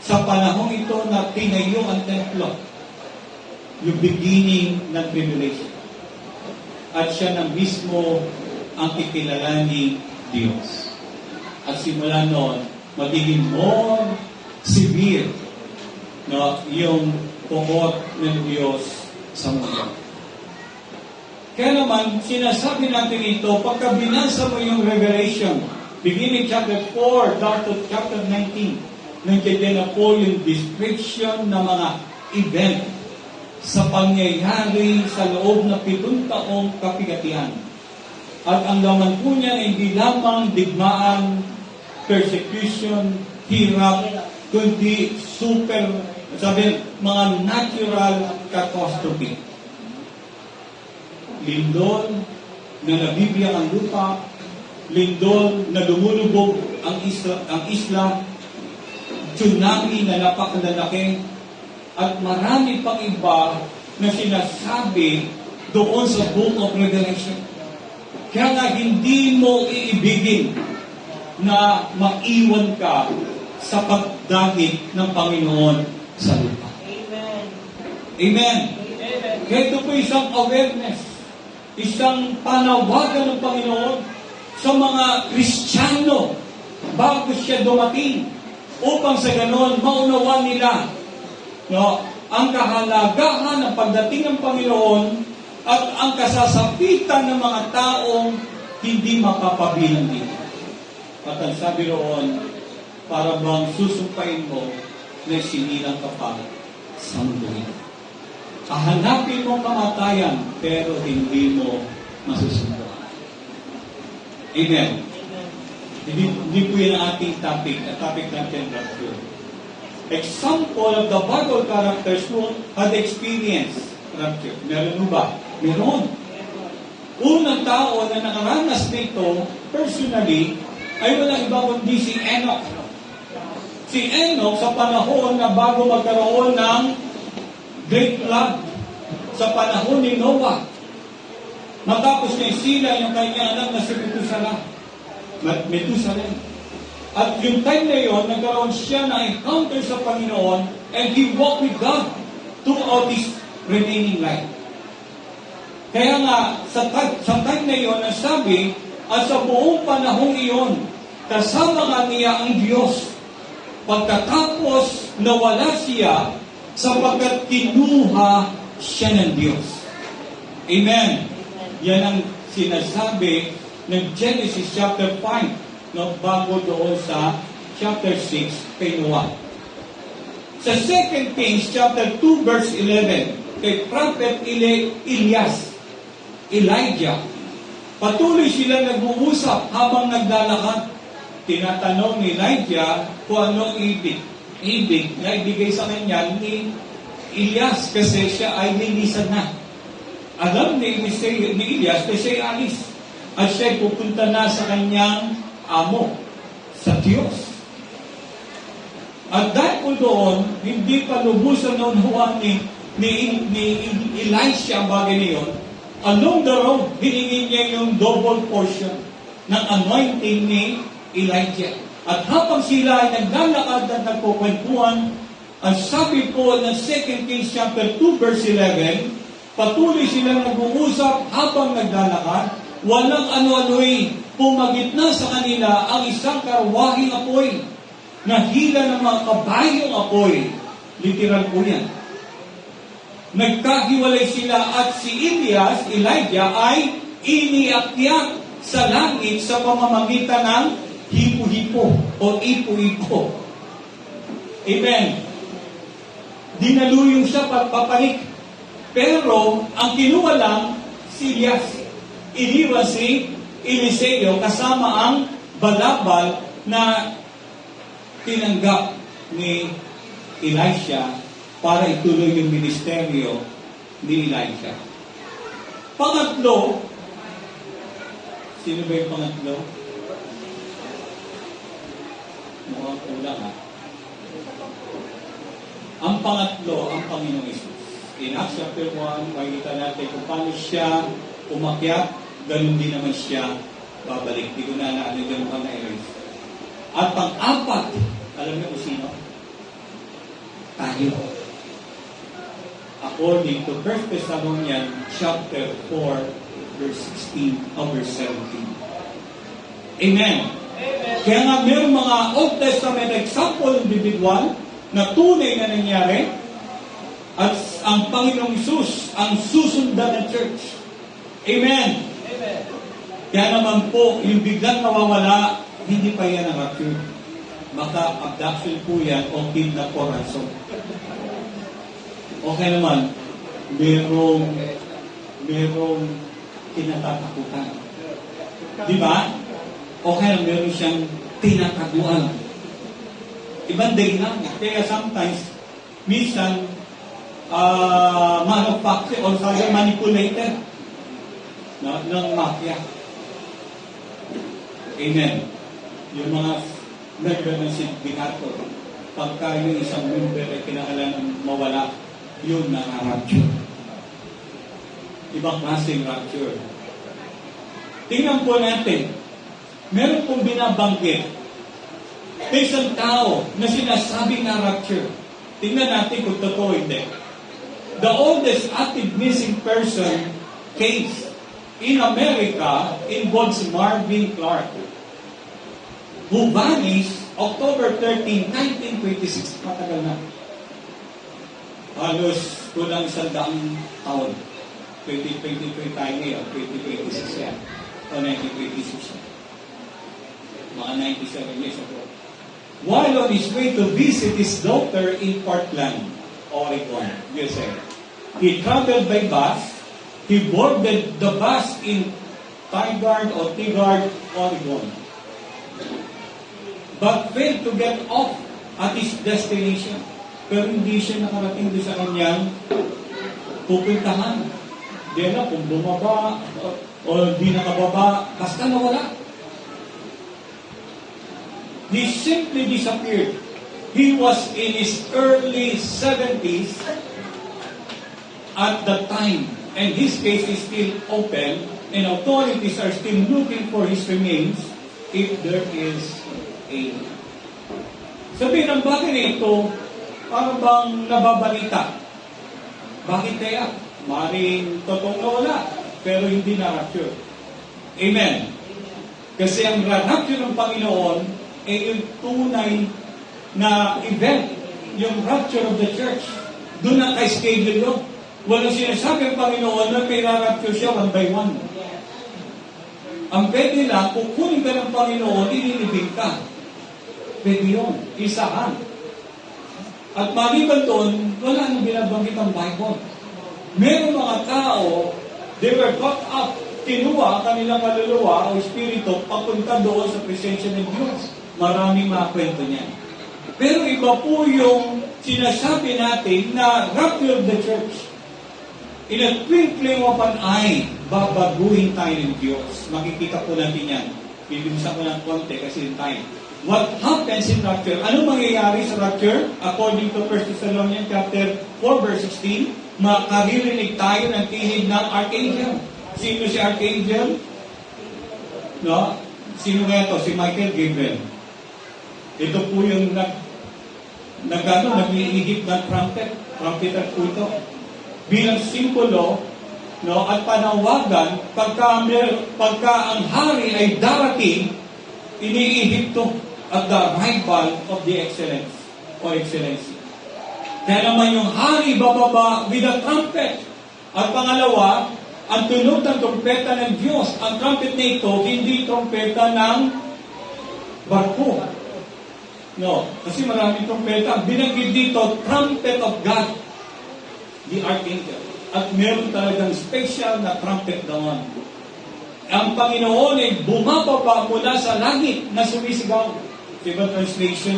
sa panahong ito na tinayo ang templo. Yung beginning ng tribulation. At siya na mismo ang kikilalaning Diyos. At simula noon, magiging more severe yung pukot ng Diyos sa mundo. Kaya naman, sinasabi natin ito, pagka binasa mo yung Revelation, beginning chapter 4 down to chapter 19, nandiyan na po yung description ng mga event sa pangyayari sa loob ng 7 taong kapigatian. At ang laman po niya ay hindi lamang digmaan, persecution, hirap, kundi super, mga natural catastrophe. Lindol na nabibiyang ang lupa, lindol na lumulubog ang isla, tsunami na napakalalaki, at marami pang iba na sinasabi doon sa Book of Revelation. Kaya nga hindi mo iibigin na maiwan ka sa pagdagit ng Panginoon sa lupa. Amen. Amen. Amen. Kaya ito po isang awareness, isang panawagan ng Panginoon sa mga Kristiyano bago siya dumating upang sa ganon maunawan nila ang kahalagahan ng pagdating ng Panginoon at ang kasasapitan ng mga taong hindi mapapabilang dito. At ang sabi roon, para bang susumpain mo na sinilang ka pa sa mundo ito. Hahanapin mo kamatayan, pero hindi mo masusundan. Amen. Hindi po yan ang ating topic. Ang topic natin, rapture. Example of the Bible characters who had experienced rapture. Meron ba? Meron. Unang tao na nakaranas nito, personally, ay walang iba kundi si Enoch. Si Enoch, sa panahon na bago magkaroon ng Great Flood, sa panahon ni Noah, matapos niya sila yung kanyang anak na si Methuselah. At yung time na yun, nagkaroon siya na encounter sa Panginoon and he walked with God throughout his remaining life. Kaya nga, sa time na yun, ang sabi, at sa buong panahong iyon, kasama nga niya ang Diyos. Pagkatapos nawala siya, sapagkat kinuha siya ng Diyos. Amen. Yan ang sinasabi ng Genesis chapter 5, bago doon sa chapter 6 kay Noah. Sa 2 Kings chapter 2 verse 11, kay Prophet Elijah, patuloy sila nag-uusap habang naglalakad. Tinatanong ni Elijah kung anong ibig na ibigay sa kanya ni Elias kasi siya ay linisan na. Alam ni Elias kasi siya ay alis at siya pupunta na sa kanyang amo. sa Diyos. At dahil po doon, hindi pa lubusan noon ni Elisha ang bagay na yun, along the road, hiningi niya yung double portion ng anointing ni Elijah. At habang sila ay naglalakad at nagkukwentuhan, ang sabi po ng 2 Kings chapter 2 verse 11, patuloy silang nag-uusap habang naglalakad, walang ano-ano'y pumagitna sa kanila ang isang karwahing apoy na hila ng mga kabayong apoy. Literal po yan. Nagkahiwalay sila at si Elijah ay iniakyat sa langit sa pamamagitan ng hipo-hipo o ipo-ipo. Amen. Dinaluyong siya papanik. Pero ang kinuha lang si Elias. Iniwan si Eliseo kasama ang balabal na tinanggap ni Elisha para ituloy yung ministeryo ni Elijah. Pangatlo, sino ba yung pangatlo? Mukhang kulang ha. Ang pangatlo, ang Panginoong Isus. In Acts chapter 1, makikita natin kung paano siya umakyat, ganun din naman siya babalik. Di ko na naano dyan pa na-erase. At pang-apat, alam niyo kung sino? Tayo. According to 1 Thessalonians chapter 4, verse 16 or verse 17. Amen. Kaya nga mayroong mga Old Testament example individual na tunay na nangyari at ang Panginoong Isus ang susundan ng church. Amen. Amen. Kaya naman po, yung biglang nawawala, hindi pa yan ang rapture. Baka abduction po yan o kidnap or ransom. Okay naman, merong kinatatakutan. Di ba? Okay lang, meron siyang tinataguan. Ibang dahilan. Kaya sometimes, minsan, manufacture or manipulator ng mafia. Amen. Yung mga member ng sindikato, pagka yung isang member ay kinakailangan mawala, yun na rapture. Ibang klaseng rapture. Tingnan po natin, meron pong binabanggit. May isang tao na sinasabing na rapture. Tingnan natin kung totoo hindi. The oldest active missing person case in America involves Marvin Clark, who vanished October 13, 1926. Matagal na. Halos kulang 100 taon. 2023 tayo ngayon, 2026 yan. O 1926 yan. Mga 97 years ago. While on his way to visit his daughter in Portland, Oregon, USA, he traveled by bus. He boarded the bus in Tigard, Oregon, but failed to get off at his destination. Pero hindi siya nakarating doon sa kanyang pupuntahan. Di na kung bumaba o di nakababa, basta nawala. He simply disappeared. He was in his early 70s at the time, and his case is still open, and authorities are still looking for his remains if there is a... Sabihin ng bagay na ito, parang bang nababalita. Bakit kaya? Maring totoong nawala, pero hindi na-rapture. Amen. Kasi ang rapture ng Panginoon ay yung tunay na event, yung rapture of the church. Doon na kay-schedule yun. Walang sinasabi ang Panginoon na may rapture siya one by one. Ang pwede lang, kung kunin ka ng Panginoon, inilibig ka. Pwede yun. Isahan. At maliban doon, wala nang binabanggit ang Bible. Meron mga tao, they were caught up, kinuha kanilang kaluluwa o espiritu papunta doon sa presensya ng Diyos. Maraming mga kwento niyan. Pero iba po yung sinasabi natin na rapture of the church. In a twinkling of an eye, babaguhin tayo ng Diyos. Makikita po natin yan. Bibigyan ko ng konti kasi yung time. what happens in rapture? Ano mangyayari sa rapture? According to 1 Thessalonians chapter 4 verse 16, makaririnig tayo ng tinig ng archangel. Sino si archangel? No? Sino nga ito? Si Michael Gabriel. Ito po yung nag-iigip ng trumpet. Trumpeter po ito. Bilang simbolo, no, at panawagan, pagka ang hari ay darating, iniihip to at the arrival of the excellence or excellency. Kaya naman yung hari bababa with a trumpet. At pangalawa, ang tunog ng trumpeta ng Diyos. Ang trumpet na ito, hindi trumpeta ng barko. No, kasi maraming trumpeta. Binanggit dito, trumpet of God, the archangel. At meron talagang special na trumpet doon. Ang Panginoon ay bumababa mula sa langit na sumisigaw. Sa ibang translation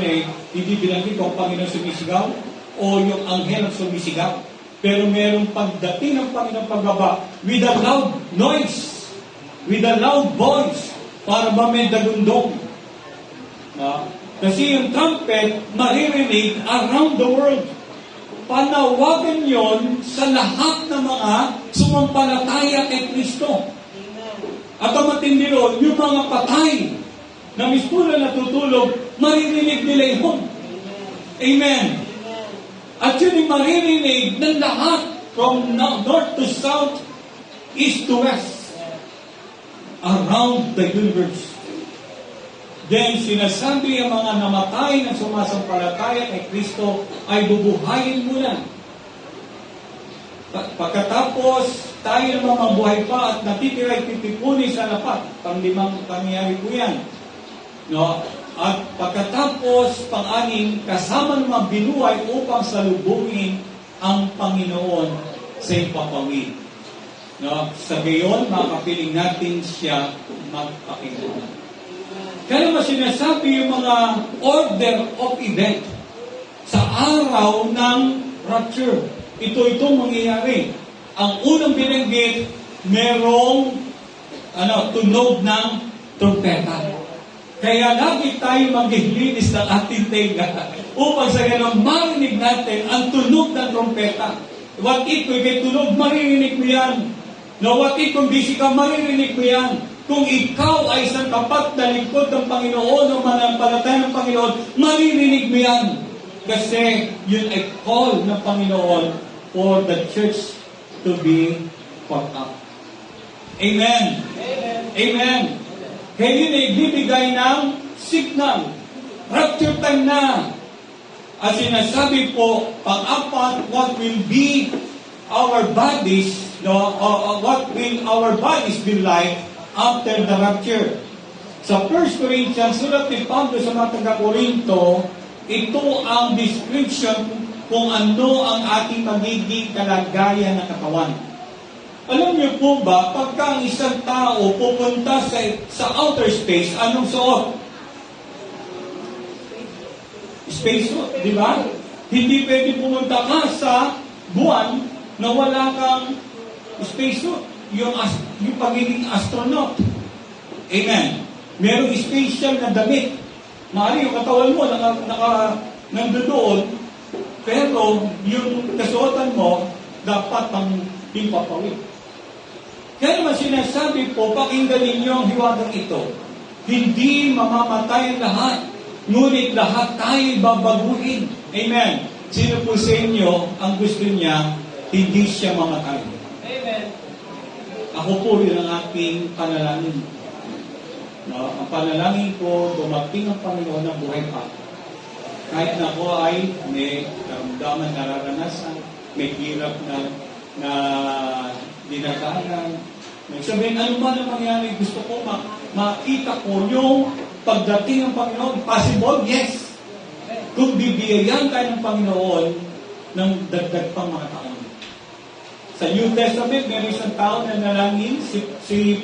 hindi binanggit kung Panginoon sumisigaw o yung anghel ang sumisigaw. Pero merong pagdating ng Panginoon pagbaba with a loud noise, with a loud voice, para ba may dagundong. Kasi yung trumpet maririnig around the world. Panawagan yon sa lahat ng mga sumampalataya kay Kristo. At ang matindi ron, yung mga patay na mismo na natutulog, maririnig nila yun. Amen. At yun yung maririnig ng lahat from north to south, east to west, around the universe. Then, sinasabi ang mga namatay na sumasampalataya kay Kristo ay bubuhayin muna. Pagkatapos, tayo naman mabuhay pa at natitira titipuni sa lapat. Panglimang pangyayari po yan. No? At pagkatapos, pang-anim, kasama naman binuhay upang salubungin ang Panginoon sa ipapawid. No? Sa gayon, makapiling natin siya magpakinggan. Kaya naman sinasabi yung mga order of event sa araw ng rapture. Ito mangyayari. Ang unang binanggit, merong tunog ng trumpeta. Kaya lagi tayo maglilinis ng ating tenga upang sa ganun marinig natin ang tunog ng trumpeta. What if kung may tunog, maririnig mo yan. No, what if kung busy ka, maririnig mo yan. Kung ikaw ay isang tapat na lingkod ng Panginoon o manampalataya ng Panginoon, maririnig mo yan. Kasi yun ay call ng Panginoon for the church to be caught up. Amen. Amen. Amen. Kaya yun ay bibigay ng signal. Rapture time na. At sinasabi po, pang-apat, what will be our bodies, what will our bodies be like after the rapture. Sa 1 Corinthians, sulat ni Pablo sa mga taga-Korinto, ito ang description kung ano ang ating magiging kalagayan ng katawan. Alam niyo po ba, pagka ang isang tao pupunta sa outer space, anong suot? Space suit, di ba? Hindi pwede pumunta ka sa buwan na wala kang space suit. Yung pagiging astronaut. Amen. Merong special na damit. Maari yung katawan mo nandoon, pero yung kasuotan mo dapat pang himpapawid. Kaya naman sinasabi po, pakinggan ninyo ang hiwagang ito. Hindi mamamatay ang lahat, ngunit lahat tayo babaguhin. Amen. Sino po sa inyo ang gusto niya, hindi siya mamatay? Amen. Ako po yun ang aking panalangin. No, ang panalangin ko, dumating ang Panginoon ng buhay pa. Kahit na ako ay may karamdaman, nararanasan, may hirap na dinadaanan. Sabihin, ano ba na mangyari? Gusto ko makita ko yung pagdating ng Panginoon. Possible? Yes. Kung bibigyan tayo ng Panginoon ng dagdag pang mga taon. Sa New Testament, meron isang tao na nalangin, si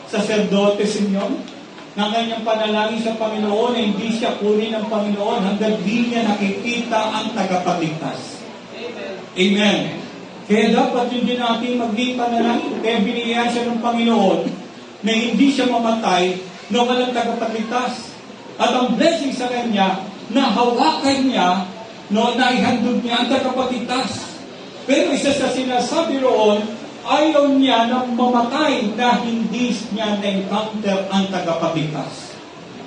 sacerdote Simeon, na kanyang panalangin sa Panoon na hindi siya kunin ng Panginoon hanggang di niya nakikita ang tagapagligtas. Amen. Amen. Kaya dapat yun din natin maging panalangin. Kaya binigyan siya ng Panginoon na hindi siya mamatay na walang tagapagligtas. At ang blessing sa kanya, na hawakan niya, no, na ihandog niya ang tagapagligtas. Pero isa sa sinasabi roon, ayaw niya na mamatay na hindi niya na-encounter ang tagapagligtas.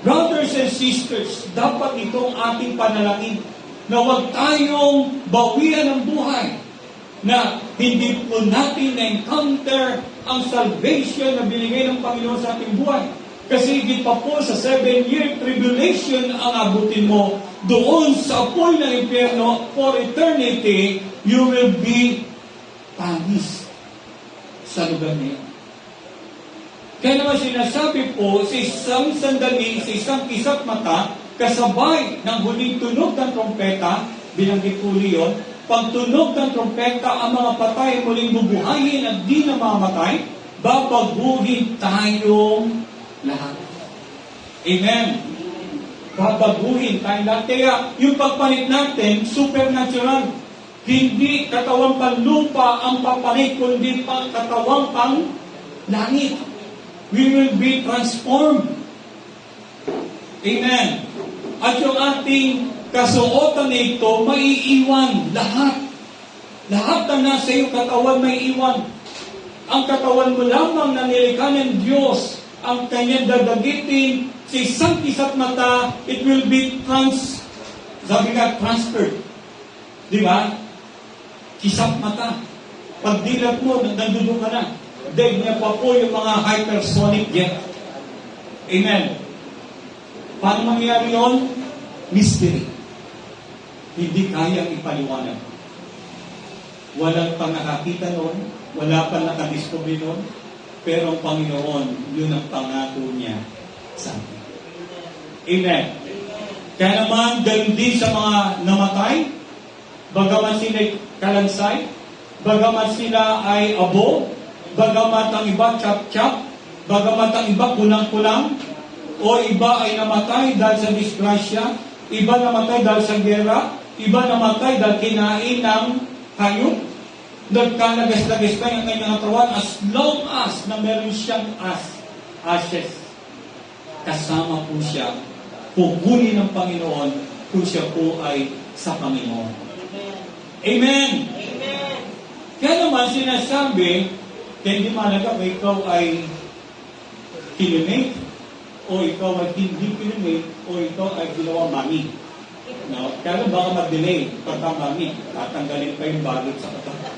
Brothers and sisters, dapat itong ating panalangin na huwag tayong bawian ng buhay na hindi po natin na-encounter ang salvation na binigay ng Panginoon sa ating buhay. Kasi higit pa po sa 7-year tribulation ang abutin mo, doon sa apoy ng impyerno for eternity, you will be punished sa lugar niya. Kaya naman sinasabi po, sa isang sandali, sa isang kisap mata, kasabay ng huling tunog ng trompeta, binanggit po yun, pag tunog ng trompeta, ang mga patay muling bubuhayin at di namamatay, babaguhin tayong lahat. Amen. Babaguhin tayong lahat. Kaya yung pagpalit natin, supernatural. Hindi katawang panlupa ang papalit, kundi katawang pang langit. We will be transformed. Amen. At yung ating kasuotan nito, maiiwan lahat. Lahat na nasa iyong katawan, maiiwan. Ang katawan mo lamang na nilikha ng Diyos, ang kanyang dadagitin sa isang kisap mata, it will be transferred. Di ba? Kisap mata. Pag dilat mo, nandun ka na. Dahil niya pa po yung mga hypersonic jet. Amen. Paano mangyayari yun? Mystery. Hindi kayang ipaliwanag. Walang pang nakakita noon, wala pang nakadiscover noon, pero ang Panginoon, yun ang pangako niya sa atin. Amen. Kaya naman, ganun din sa mga namatay, bagaman sila kalansay, bagaman sila ay abo, bagaman ang iba chap-chap, bagaman ang iba kulang-kulang, o iba ay namatay dahil sa disgrasya, iba namatay dahil sa gera, iba namatay dahil kinain ng hayop, nagkalagas-lagas pa yung kanyang katawan, as long as na meron siyang ashes, kasama po siya, pupunin ng Panginoon kung siya po ay sa Panginoon. Amen! Amen. Kaya naman sinasabi, hindi malaga kung ikaw ay kilimate, o ikaw ay hindi kilimate, o ikaw ay ginawa mami. No? Kaya baka mag-delay pagka-mami, tatanggalin pa yung bagot sa katawan.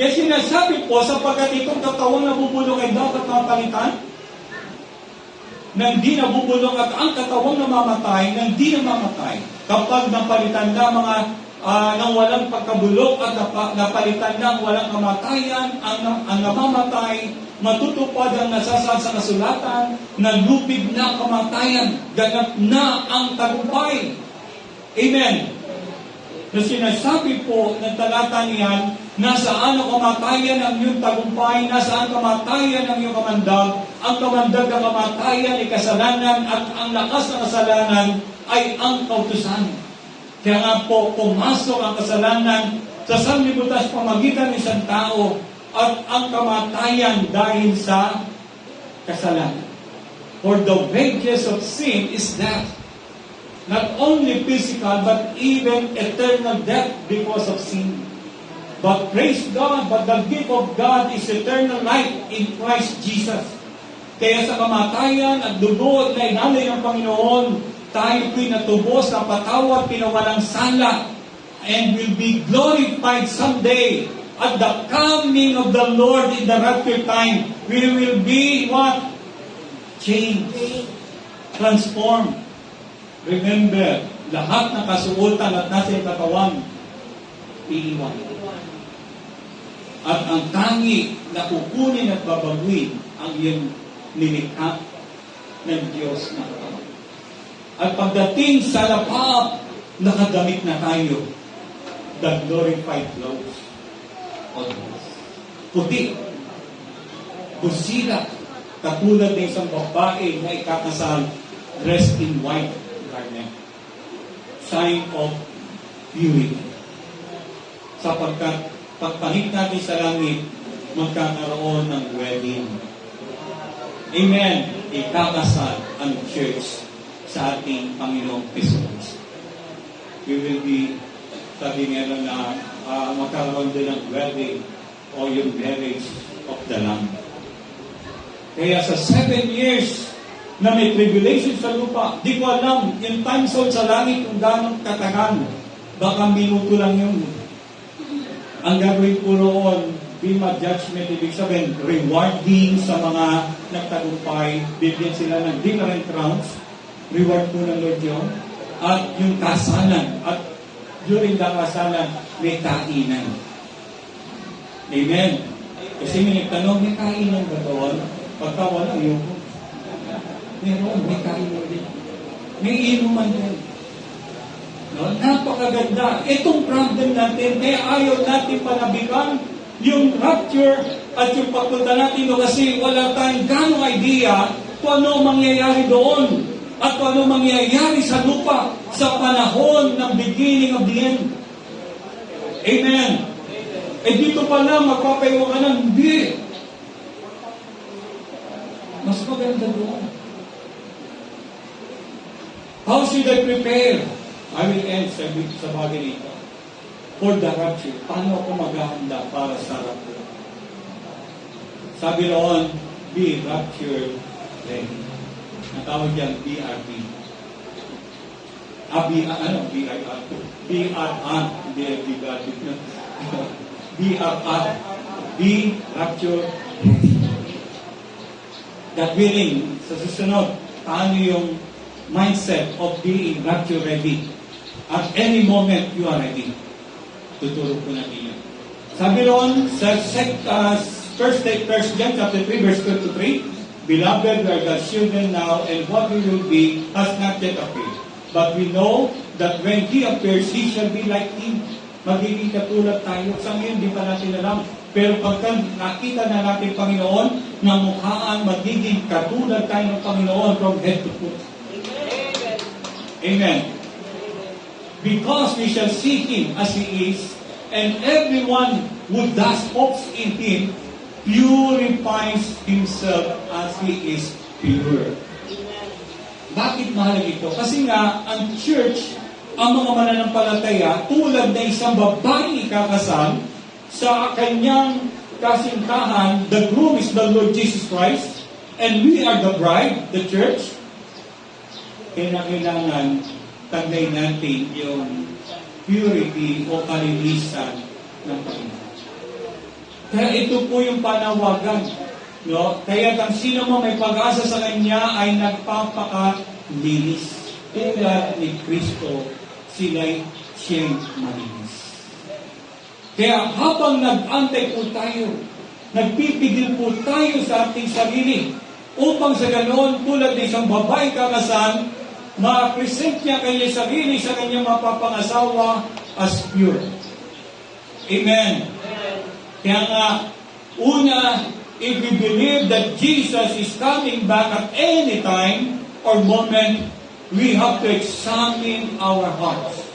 Kaya sinasabi po, sapagkat itong katawang nabubulong ay dapat mapalitan, nang di nabubulong at ang katawang namamatay, nang di namamatay, kapag napalitan na mga nang walang pagkabulok at napalitan na walang kamatayan, ang namamatay, matutupad ang nasasaad sa kasulatan, na lupig na kamatayan, ganap na ang tagumpay. Amen. Na sinasabi po ng talata niyan, nasaan ang kamatayan ng iyong tagumpay, nasaan kamatayan ng iyong kamandag, ang kamandag ng kamatayan ay kasalanan, at ang lakas ng kasalanan ay ang kautusan. Kaya nga po, pumasok ang kasalanan sa sanlibutan sa pamagitan ng isang tao, at ang kamatayan dahil sa kasalanan. For the wages of sin is death. Not only physical, but even eternal death because of sin. But praise God, but the gift of God is eternal life in Christ Jesus. Kaya sa kamatayan at dugo na inalay ng Panginoon, tayo pinatubos na patawad, pinawalang sala, and will be glorified someday. At the coming of the Lord in the rapture time, we will be what? Changed. Transformed. Remember, lahat ng kasuotan at nasa katawan, iiwan. At ang tangi na kukunin at babaguin ang iyong nilikha ng Diyos na katawan. At pagdating sa lapap, nakadamit na tayo, the glorified clothes. Puti, busira, katulad ng isang babae na ikakasal, dressed in white garment. Sign of purity. Sapagkat pagpahit natin sa langit, magkakaroon ng wedding. Amen. ikakasal ang church sa ating Panginoong Kristo. We will be, sabi nga na magkaroon din ng wedding o yung marriage of the Lamb. Kaya sa 7 years na may tribulation sa lupa, di ko alam, yung time zone sa langit kung gano'ng katagal. Baka minuto lang yun. Ang gagawin po roon, Bima Judgment, ibig sabihin, rewarding sa mga nagtagumpay, bibigyan sila ng different rounds, reward po ng Lord yun, at yung kasalan, at during the kasalan, may kainan. Amen. Kasi may nagtanong, may kainan ba doon? Pagka wala, yun. Meron, may kainan din. May inuman din. No? Napakaganda. Itong problem natin, kaya ayaw natin panabikan yung rapture at yung pagpunta natin doon kasi wala tayong ganong idea kung ano mangyayari doon at kung ano mangyayari sa lupa sa panahon ng beginning of the end. Amen. Eh dito pala magpapayaw ka ng hindi. Mas maganda doon. How should I prepare? I will end sa bagay nito. For the rapture. Paano ako maghahanda para sa rapture? Sabi roon, be rapture ready. Ang tawag dyan, BRP. BIR. BRR. BRR. Be rapture ready. That meaning, sa susunod, paano yung mindset of being rapture ready? At any moment, you are ready. Tuturo ko natin yan. Sabi roon, sa 1 John chapter 3, verse 23, Beloved, we are God's children now, and what we will be has not yet appeared. But we know that when He appears, He shall be like Him. Magiging katulad tayo. Sa ngayon, di pa natin alam. Pero pagka nakita na natin Panginoon, na mukhaan, magiging katulad tayo ng Panginoon from head to foot. Amen. Because we shall see Him as He is, and everyone who thus hopes in Him purifies himself as He is pure. Bakit mahalaga ito? Kasi nga, ang church, ang mga mananampalataya, tulad na isang babaeng ikakasal sa kanyang kasintahan, the groom is the Lord Jesus Christ, and we are the bride, the church. Kailangan taglay natin yung purity o kalinisan ng Panginoon. Kaya ito po yung panawagan. No? Kaya kang sino mo may pag-asa sa Kanya ay nagpapakalinis. Tulad ni Kristo, siya'y malinis. Kaya habang nag-antay po tayo, nagpipigil po tayo sa ating sarili upang sa ganoon, tulad ng isang babae kakasal, ma-present niya kanyang sarili sa kanyang mapapangasawa as pure. Amen. Kaya nga, una, if we believe that Jesus is coming back at any time or moment, we have to examine our hearts.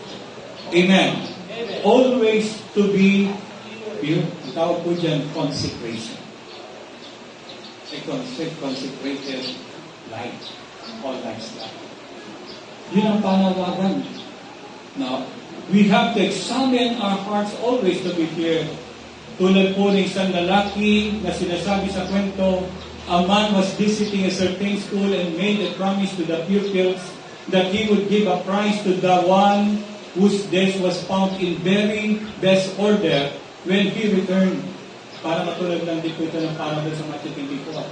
Amen. Always to be pure. Ang tawag po dyan, consecration. A consecrated life or lifestyle. Yun ang panawagan. Now, we have to examine our hearts always to be pure. Tulad po ng isang lalaki na sinasabi sa kwento, a man was visiting a certain school and made a promise to the pupils that he would give a prize to the one whose desk was found in very best order when he returned. Para matulad lang din po ito ng parable sa Matthew 24.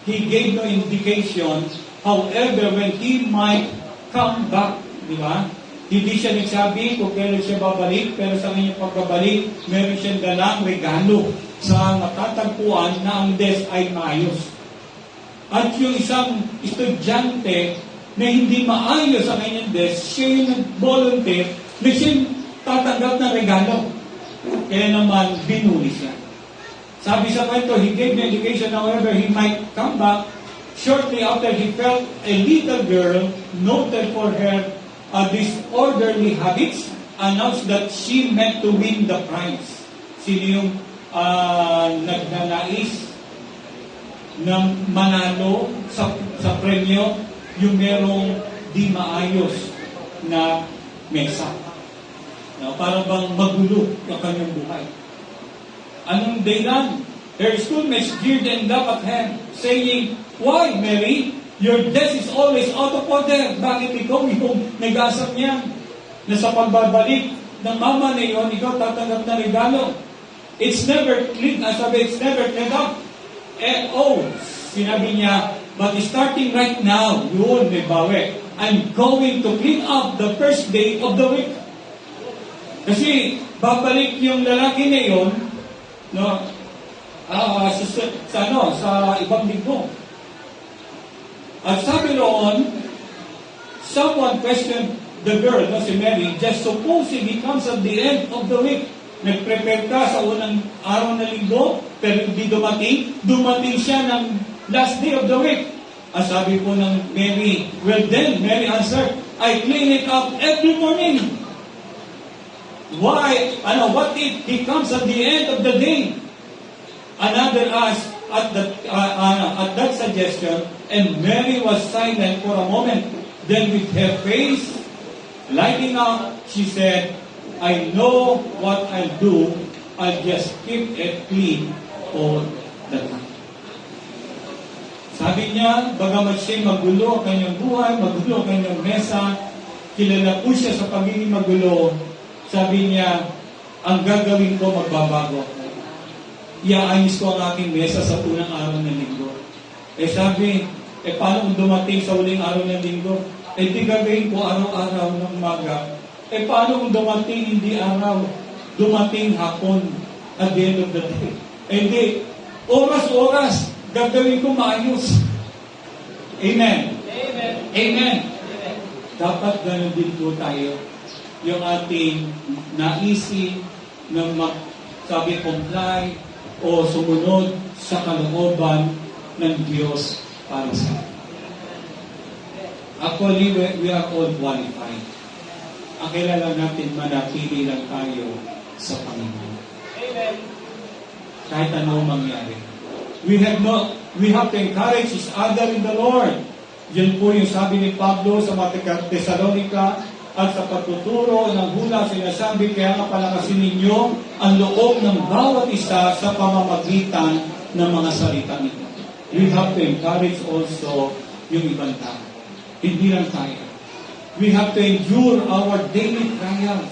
He gave no indication, however, when he might come back, di ba? Hindi siya nagsabi kung kailan siya babalik, pero sa kanyang pagbabalik, meron siyang dalang regalo sa matatagpuan na ang desk ay maayos. At yung isang estudyante na hindi maayos ang kanyang desk, siya yung nag-volunteer na siya tatanggap ng regalo. Kaya naman, binuli siya. Sabi sa kwento, he gave the indication, however, he might come back. Shortly after, he felt a little girl, noted for her disorderly habits, announced that she meant to win the prize. Sino yung nagnanais na manalo sa premyo, yung merong di maayos na mesa. No, para bang magulo ang kanyang buhay. Anong dahilan? Her schoolmates jeered and laughed at him, saying, "Why, Mary? Your desk is always out of order." Bakit ikaw yung nag-asap niya na sa pagbabalik ng mama na iyon, ikaw tatanggap na regalo? It's never clean, it's never cleaned up. Sinabi niya, but starting right now, yun, may bawi. I'm going to clean up the first day of the week. Kasi babalik yung lalaki na iyon, no, sa ibang linggo. At sabi roon, someone questioned the girl, no, si Mary, just supposing he comes at the end of the week. Nag-prepare ka sa unang araw na linggo, pero hindi dumating siya ng last day of the week. At sabi po ng Mary, well then, Mary answered, I clean it up every morning. Why? What if he comes at the end of the day? Another asked at that suggestion, and Mary was silent for a moment. Then with her face lighting up, she said, I know what I'll do. I'll just keep it clean all the time. Sabi niya, bagamat siya magulo ang kanyang buhay, magulo ang kanyang mesa, kilala po siya sa pagiging magulo, sabi niya, ang gagawin ko, magbabago ako. Iaayos ko ang aking mesa sa unang araw ng linggo. Sabi, paano kung dumating sa uling araw ng linggo? Di gagawin ko araw-araw ng umaga. Paano kung dumating hindi araw? Dumating hapon at the end of the day. Hindi, oras-oras, gagawin ko maayos. Amen. Amen. Amen. Amen. Dapat ganun din po tayo. Yung ating naisin na comply o sumunod sa kalooban ng Diyos para sa atin. Actually, we are all qualified. Ang kailangan natin manatili lang tayo sa Panginoon. Amen. Kahit ano mangyari. We have to encourage each other in the Lord. Yan po yung sabi ni Pablo sa mga Thessalonica at sa pagtuturo ng hula sinasabi, kaya nga palakasin ninyo ang loob ng bawat isa sa pamamagitan ng mga salita nito. We have to encourage also yung ibang tao. Hindi lang tayo. We have to endure our daily trials.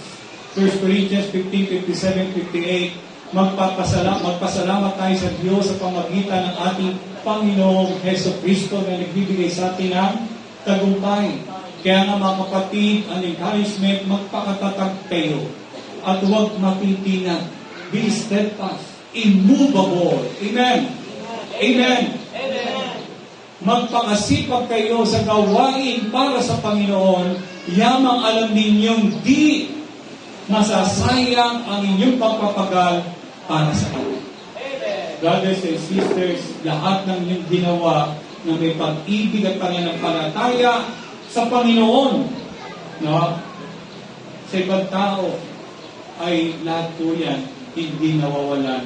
1 Corinthians 15, 57, 58. Magpasalamat tayo sa Diyos sa pamagitan ng ating Panginoong Heso Kristo na nagbibigay sa atin ng tagumpay. Kaya nga mga kapatid, ang encouragement, magpakatatag kayo at huwag matitinag. Be steadfast, immovable. Amen. Amen. Amen. Magpakasipag kayo sa gawain para sa Panginoon, yamang alam ninyong di masasayang ang inyong pagpapagal para sa Kanya. Brothers and sisters, lahat ng inyong ginawa na may pag-ibig at pananampalataya sa Panginoon, no? Sa ibang tao, ay lahat po yan hindi nawawalan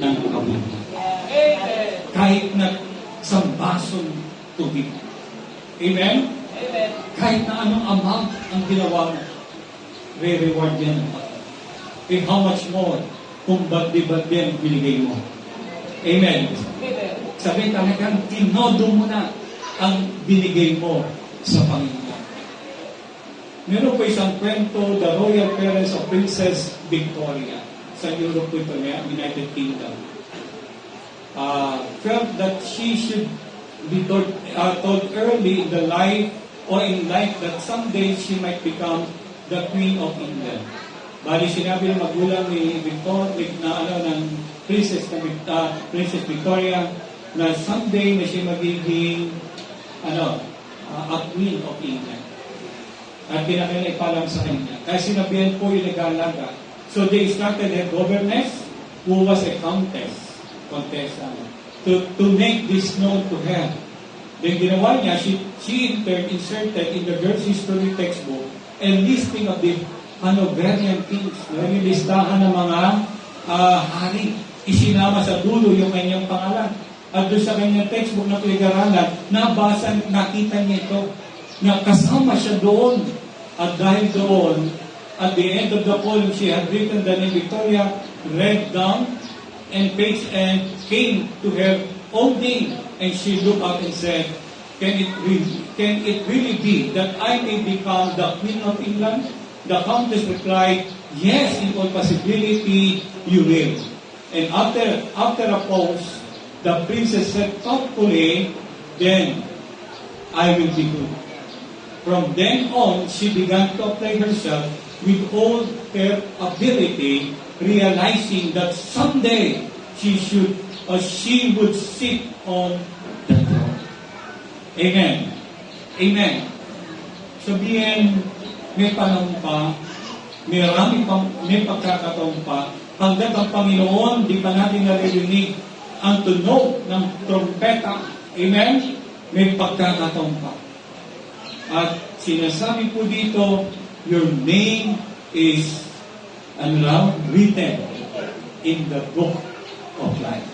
ng kabutihan. Amen. Kahit na isang basong tubig. Amen? Amen. Kahit na anong amount ang ginawa mo, re-reward yan ng Panginoon. And how much more kung ba't-di-ba't yan binigay mo. Amen. Amen. Sabi talagang tinodo mo na ang binigay mo sa Panginoon. Meron po isang kwento, the royal parents of Princess Victoria sa Europe po ito, United Kingdom. Felt that she should be told early in the life or in life that someday she might become the Queen of England. Bali sinabi ng magulang ni Princess Victoria na someday na siya magiging a Queen of England. At pinakailan ipalam sa kanya. Kaya sinabihan po yung nag-aalaga. So they started a governess who was a contessa to make this known to her. Then ginawa niya, she inserted in the girl's history textbook a listing of the Hanoverian kings. Listahan ng mga hari. Isinama sa dulo yung kanyang pangalan. At doon sa kanyang textbook na pinag-aralan, nakita niya ito. Na kasama siya doon. At dahil doon, at the end of the poem, she had written the name Victoria, read down, and page and came to her own day. And she looked up and said, can it really be that I may become the Queen of England? The Countess replied, yes, in all possibility, you will. And after a pause, the princess said thoughtfully, then I will be good. From then on, she began to apply herself with all her ability, realizing that someday she would sit on the throne. Amen. Amen. Sabihin, may panahon pa, may pagkakataon pa, hanggat ang Panginoon, di pa natin naririnig ang tunog ng trompeta. Amen? May pagkakataon pa. At sinasabi po dito, your name is written in the book of life.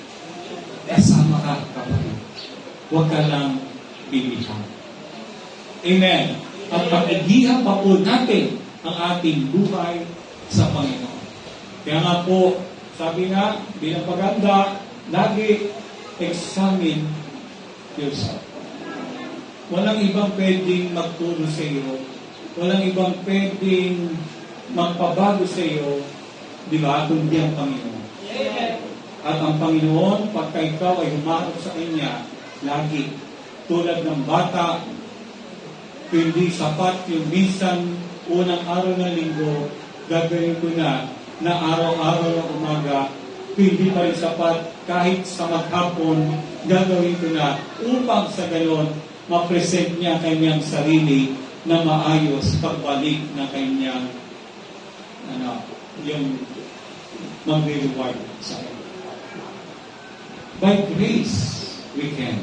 Kasama ka, kapatid. Huwag ka lang bilihan. Amen. At pag-igihan pa po natin ang ating buhay sa Panginoon. Kaya nga po, sabi nga, bilang paganda, lagi examine yourself. Walang ibang pwedeng magturo sa iyo. Walang ibang pwedeng magpabago sa iyo, di ba, kundi ang Panginoon. At ang Panginoon, pagka ikaw ay humarap sa Kanya, lagi, tulad ng bata, hindi sapat yung minsan unang araw ng linggo, gagawin ko na araw-araw ng umaga, hindi pa rin sapat kahit sa maghapon, gagawin ko na upang sa gayon, ma-present niya kanyang sarili na maayos pagbalik na kanyang yung mag-reward sa kanya. By grace, we can.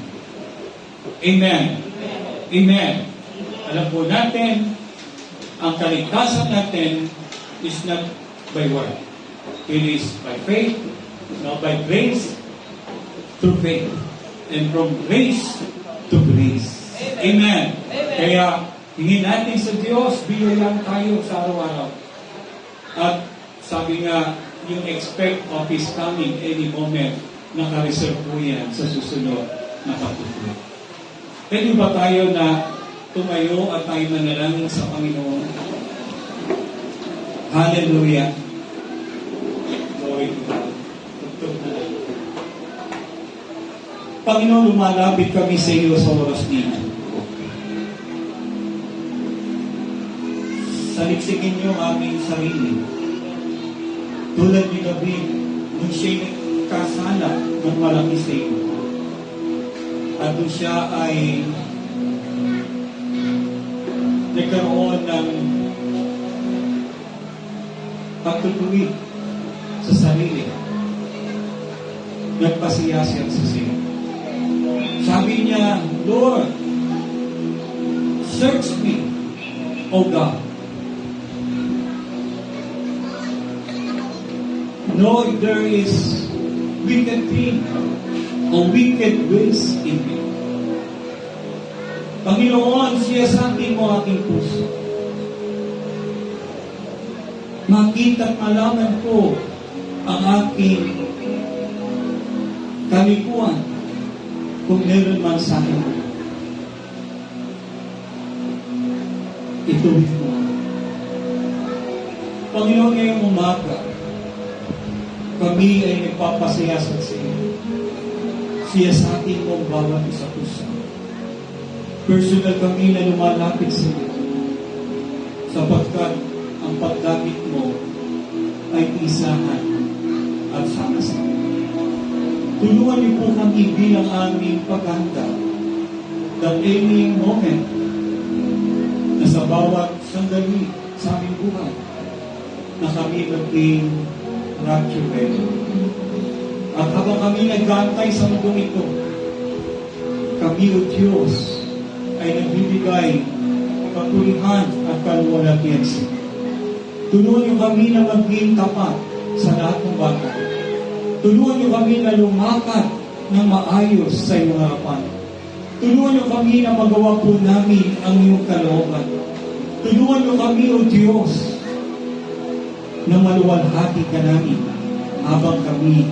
Amen. Amen. Alam po natin, ang kaligtasan natin is not by word. It is by faith, by grace, through faith. And from grace to grace. Amen. Kaya, hingin natin sa Diyos, biyayang tayo sa araw-araw. At sabi nga, yung expect of His coming any moment, naka-reserve po yan sa susunod na patuloy. Pwede ba tayo na tumayo at tayo manalangin sa Panginoon? Hallelujah. Glory to God. Panginoon, lumalapit kami sa iyo sa oras nito. Saliksikin niyo ang aming sarili. Tulad ni David, nung siya'y kasala ng malaki sa iyo. At nung siya ay nagkaroon ng pagtutuwid sa sarili, nagpasiyasya sa siya. Sabi niya, Lord, search me, O God. Know if there is wicked thing o wicked ways in me. Panginoon, siyasatin mo aking puso. Makita at malaman ko ang aking kalikuan kung meron man sa akin. Ituwid mo. Panginoon, ngayong umaga, kami ay nagpapasiyasat sa iyo. Siyasatin mo ang bawat isa puso. Personal kami na lumalapit sa iyo. Sapagkat ang pagdamit mo ay isahan at sama-sama. Tulungan niyo po kami bilang aming paghanda that any moment na sa bawat sandali sa aming buhay na kami maging rapture ready. At habang kami nag-aantay sa mundong ito, kami o Diyos ay nagbibigay kapulihan at kaluwalhatian sa iyo. Tulungan niyo kami na maging tapat sa lahat ng bagay. Tulungan niyo kami na lumakad ng maayos sa iyong harapan. Tulungan niyo kami na magawa po namin ang iyong kalooban. Tulungan niyo kami, O Diyos, na maluwalhati ka namin habang kami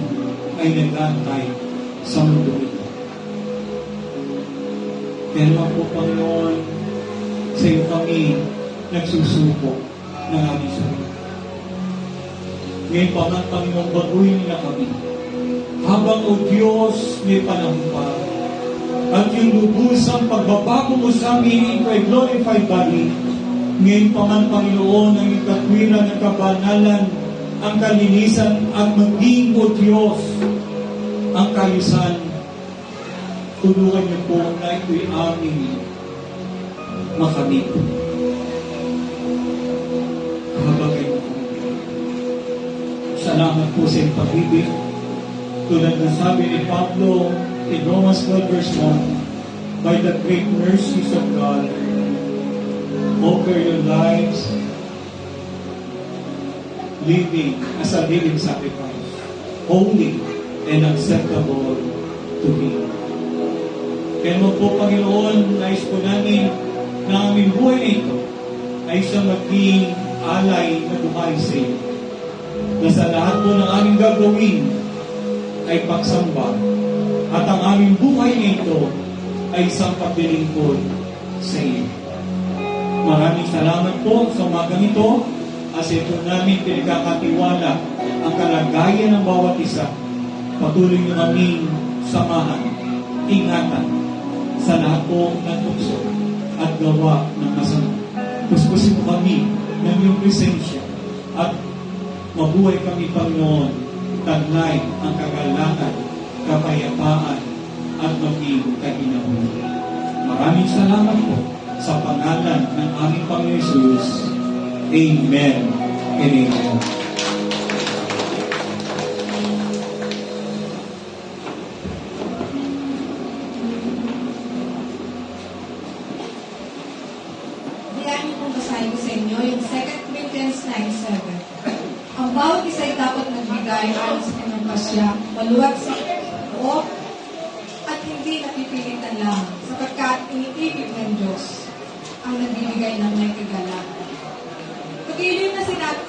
ay nag-aantay sa mundo ito. Kaya naman po, Panginoon, sa iyo kami nagsusuko ng aming sarili. Ngayon pa nga, Panginoon, baguhin niya kami. Habang, O Diyos, may panahon pa. At yung lubusang pagbabago mo sa amin into a glorified body, ngayon pa man, Panginoon, ang ikatwiran ng kabanalan, ang kalinisan, at maging, O Diyos, ang kayusan. Tulungan niyo po na ito'y aming makamit. Habagay mo po. Salamat po sa iyong pag-ibig. Tulad na sabi ni Pablo in Romans 12 verse 1, by the great mercies of God, offer your lives living as a living sacrifice, holy and acceptable to Him. Kaya mo po, Panginoon, nais po namin na aming buhay na ito ay isang maging alay na buhay sa iyo. Na sa lahat po ng aming gagawin ay pagsamba at ang aming buhay na ito ay isang paglilingkod sa iyo. Maraming salamat po sa umagang ito as ito namin pinagkakatiwala ang kalagayan ng bawat isa. Patuloy niyo kaming samahan, ingatan sa lahat po ng tukso at gawa ng masama. Puspusin mo kami ng iyong presensya at mabuhay kami, Panginoon, taglay ang kagalakan, kapayapaan at maging kahinahunan. Maraming salamat po sa pangalan ng aming Panginoon Jesus. Amen and amen. Diyan yung basahin ko sa inyo, yung 2 Corinthians 9:7. Ang bawat isa ay dapat nagbigay ayon sa kanyang pasya, maluwag sa loob, at hindi napipilitan lamang, sapagkat iniibig ng Diyos ang nagbibigay ng may kagalakan. Pag-ilim na sinabi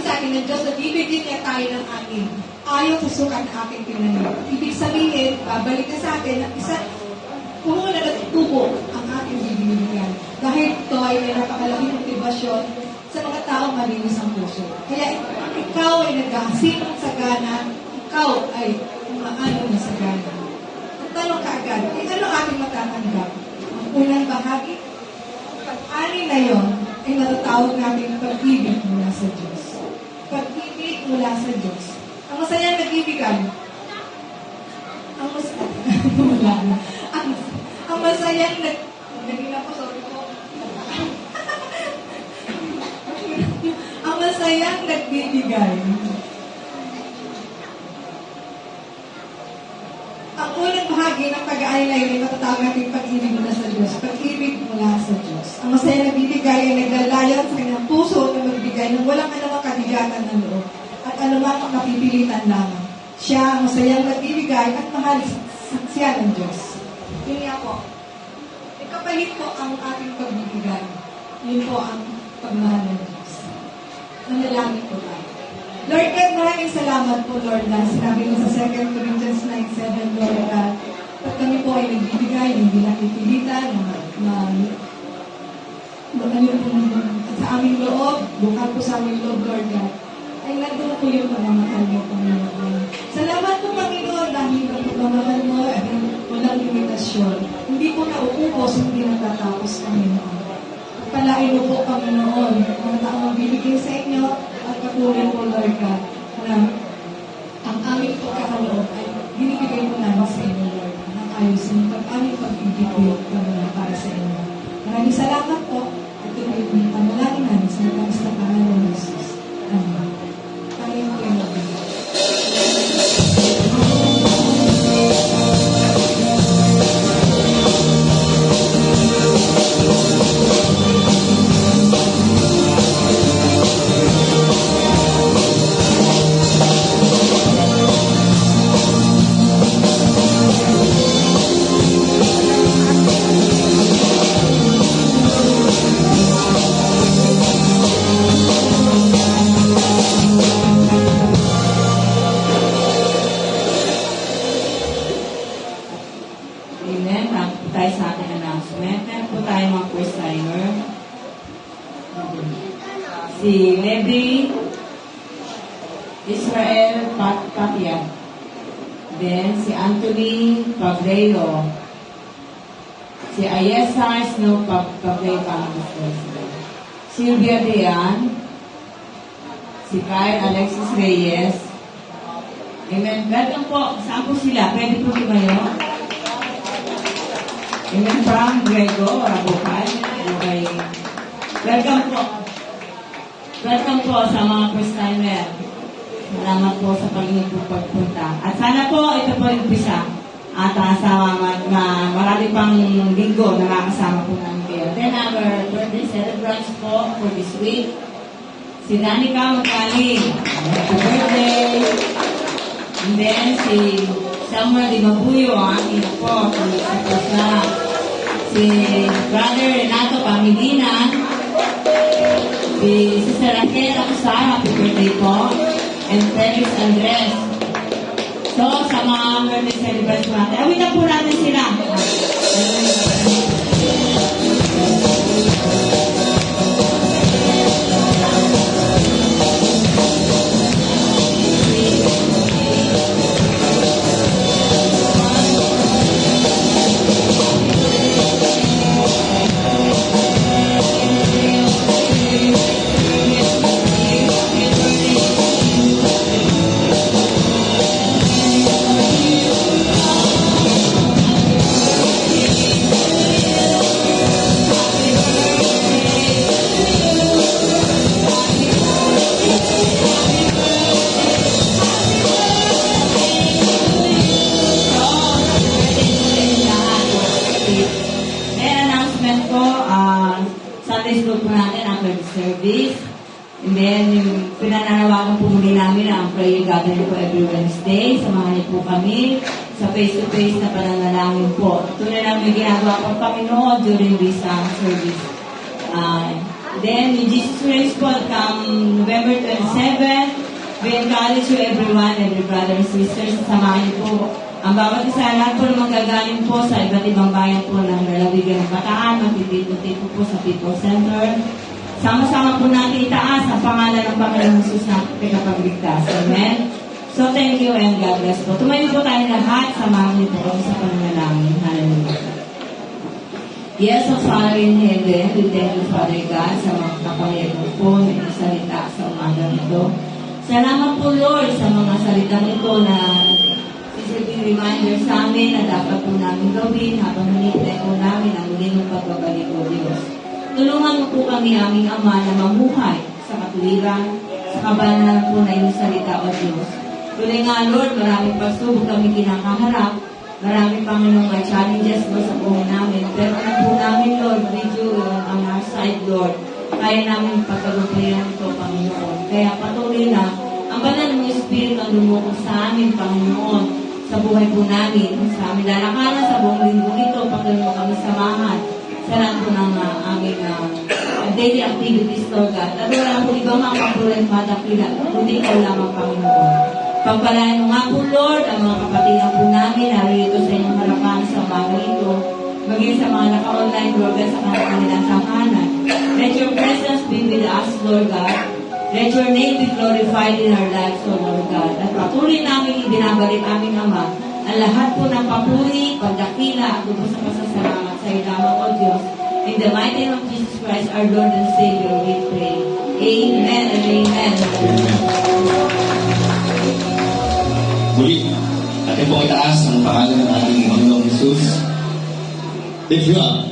sa akin ng Diyos na bibigyan niya tayo ng akin ayon sa sukat ng aking pinanin. Ibig sabihin, babalik na sa atin ang isa kung na natutubo ang ating bibigyan. Dahil ito ay may napakalaking motibasyon sa mga taong malinis ang puso. Kaya ikaw ay naghasimang sa gana, ikaw ay umaano na sa gana. Ang tanong kaagad, ano ating matatanggap? Ang unang bahagi, pag-ani na yon ay natatawag natin pag-ibig mula sa Diyos. Pag-ibig mula sa Diyos. Ang masayang nag-ibigan, ang masayang naging ako, sorry po. Ang masayang nagbibigay. Ang unang bahagi ng pag-aalay ay matatawag natin pag-ibig mula sa Diyos. Pag-ibig mula sa Diyos. Ang masayang nagbibigay ay naglalayan sa kanyang puso na magbigay ng walang anumang kabigatan ng loob at anumang kapipilitan lamang. Siya ang masayang nagbibigay at mahal siya ng Diyos. Yun nga po. Ikapalit po ang ating pagbibigay. Yun po ang pagmahal ng Diyos. Nanalangin po tayo. Lord God, maraming salamat po, Lord, na sinabi mo sa 2 Corinthians 9:7, Lord God, pag kami po ay nagbibigay, hindi nakipilitan, sa aming loob, bukal po sa aming loob, Lord God, ay nandun po yung pagmamahal mo, Panginoon. Salamat po, Panginoon, dahil ang pagmamahal mo ay walang limitasyon. Hindi po nauubos, hindi natatapos, Panginoon. Palain mo po, Panginoon, mga taong magbibigay sa inyo at patuloy po, Lord God, na ang aming pagkakaloob ay binibigay mo namin sa inyo, Lord, ng ayos ng aming pag-ibig po, Panginoon, para sa inyo. Maraming salamat po at tuloy po yung panalangin namin sa taas na pangalan ng Jesus. Amen. Panginoon po yung magbibigay. si Levi Israel Papia. Then si Anthony Pableo. Si Ayesa Snow Pableo Sylvia Dean. Si Kyle Alexis Reyes. Amen. Welcome po. Saan po sila? Pwede po tumayo? Amen. From Grego, Rabukay. Okay. Welcome po. Welcome po sa mga first timer. Salamat po sa pag-inyong pagpunta. At sana po, ito po yung umpisa. At sa marami pang linggo na makasama po namin kayo. Then our birthday celebrants po for this week. Si Danica Magkaling. Happy birthday! And then si Samuel Di Mabuyo, ang aking po. Si Brother Renato Pangilinan. Si Sister Raquel Akusar, happy birthday po. And Felix Andres. So, sa mga birthday celebrants natin, awitan po natin sila. Sunday school po natin after the service. And then, yung pinananawagan po muli namin ang prayer gathering po every Wednesday. Samahan niyo po kami sa face-to-face na pananalangin po. Tunay namin ginagawa po Panginoon during this service. Then, yung Jesus Race po, come November 27, we encourage you everyone, every brother and sisters, samahan niyo po. Ang bawat isa lahat po na manggagaling po sa iba't ibang bayan po ng lalawigan ng Bataan, magtitipon-tipo po sa People Center. Sama-sama po natin itaas ang pangalan ng Panginoon Jesus na pinapagligtas. Amen? So, thank you and God bless po. Tumayo po tayo lahat, samahan niyo po sa pananalangin. Hallelujah. Yes, our Father in heaven, we thank you, Father God, sa mga kapangyarihan po na salita sa umaga nito. Salamat po, Lord, sa mga salita nito na isipin reminder sa amin na dapat po namin gawin habang hinihintay po namin ang muling pagbabalik o Diyos. Tulungan mo po kami, aming Ama, na mamuhay sa katuwiran, sa kabanalan po na iyong salita o Diyos. Tuloy nga, Lord, maraming pagsubok kami kinakaharap, maraming Panginoong mga challenges mo sa buhay namin. Pero ano po namin, Lord, with you on our side, Lord, kaya namin pagkagumpayan ito, Panginoon. Kaya patuloy na, ang banal ng Espiritu ang lumukong sa amin, Panginoon, sa buhay po namin, sa aming lalakaran, sa buong linggo ito, pagkaroon mo kami samahan sa lahat po ng aming daily activities, Lord God. At wala po ibang mga kapulay madakila, kundi ikaw lamang, Panginoon. Pagpalain mo nga po, Lord, ang mga kapatigan po namin, narito sa inyong harapan sa umaga ito, maging sa mga naka-online, Lord God, sa kanilang tahanan. Let your presence be with us, Lord God. Let your name be glorified in our lives, O Lord God. At patuloy namin ibinabalik aming Ama ang lahat po ng papuri, pagdakila, at po sa pasasalamat sa iyong O Diyos. In the mighty name of Jesus Christ, our Lord and Savior, we pray. Amen and amen. Muli, atin po itaas ang pangalan ng ating Panginoong Jesus. Lift you up.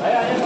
Hey!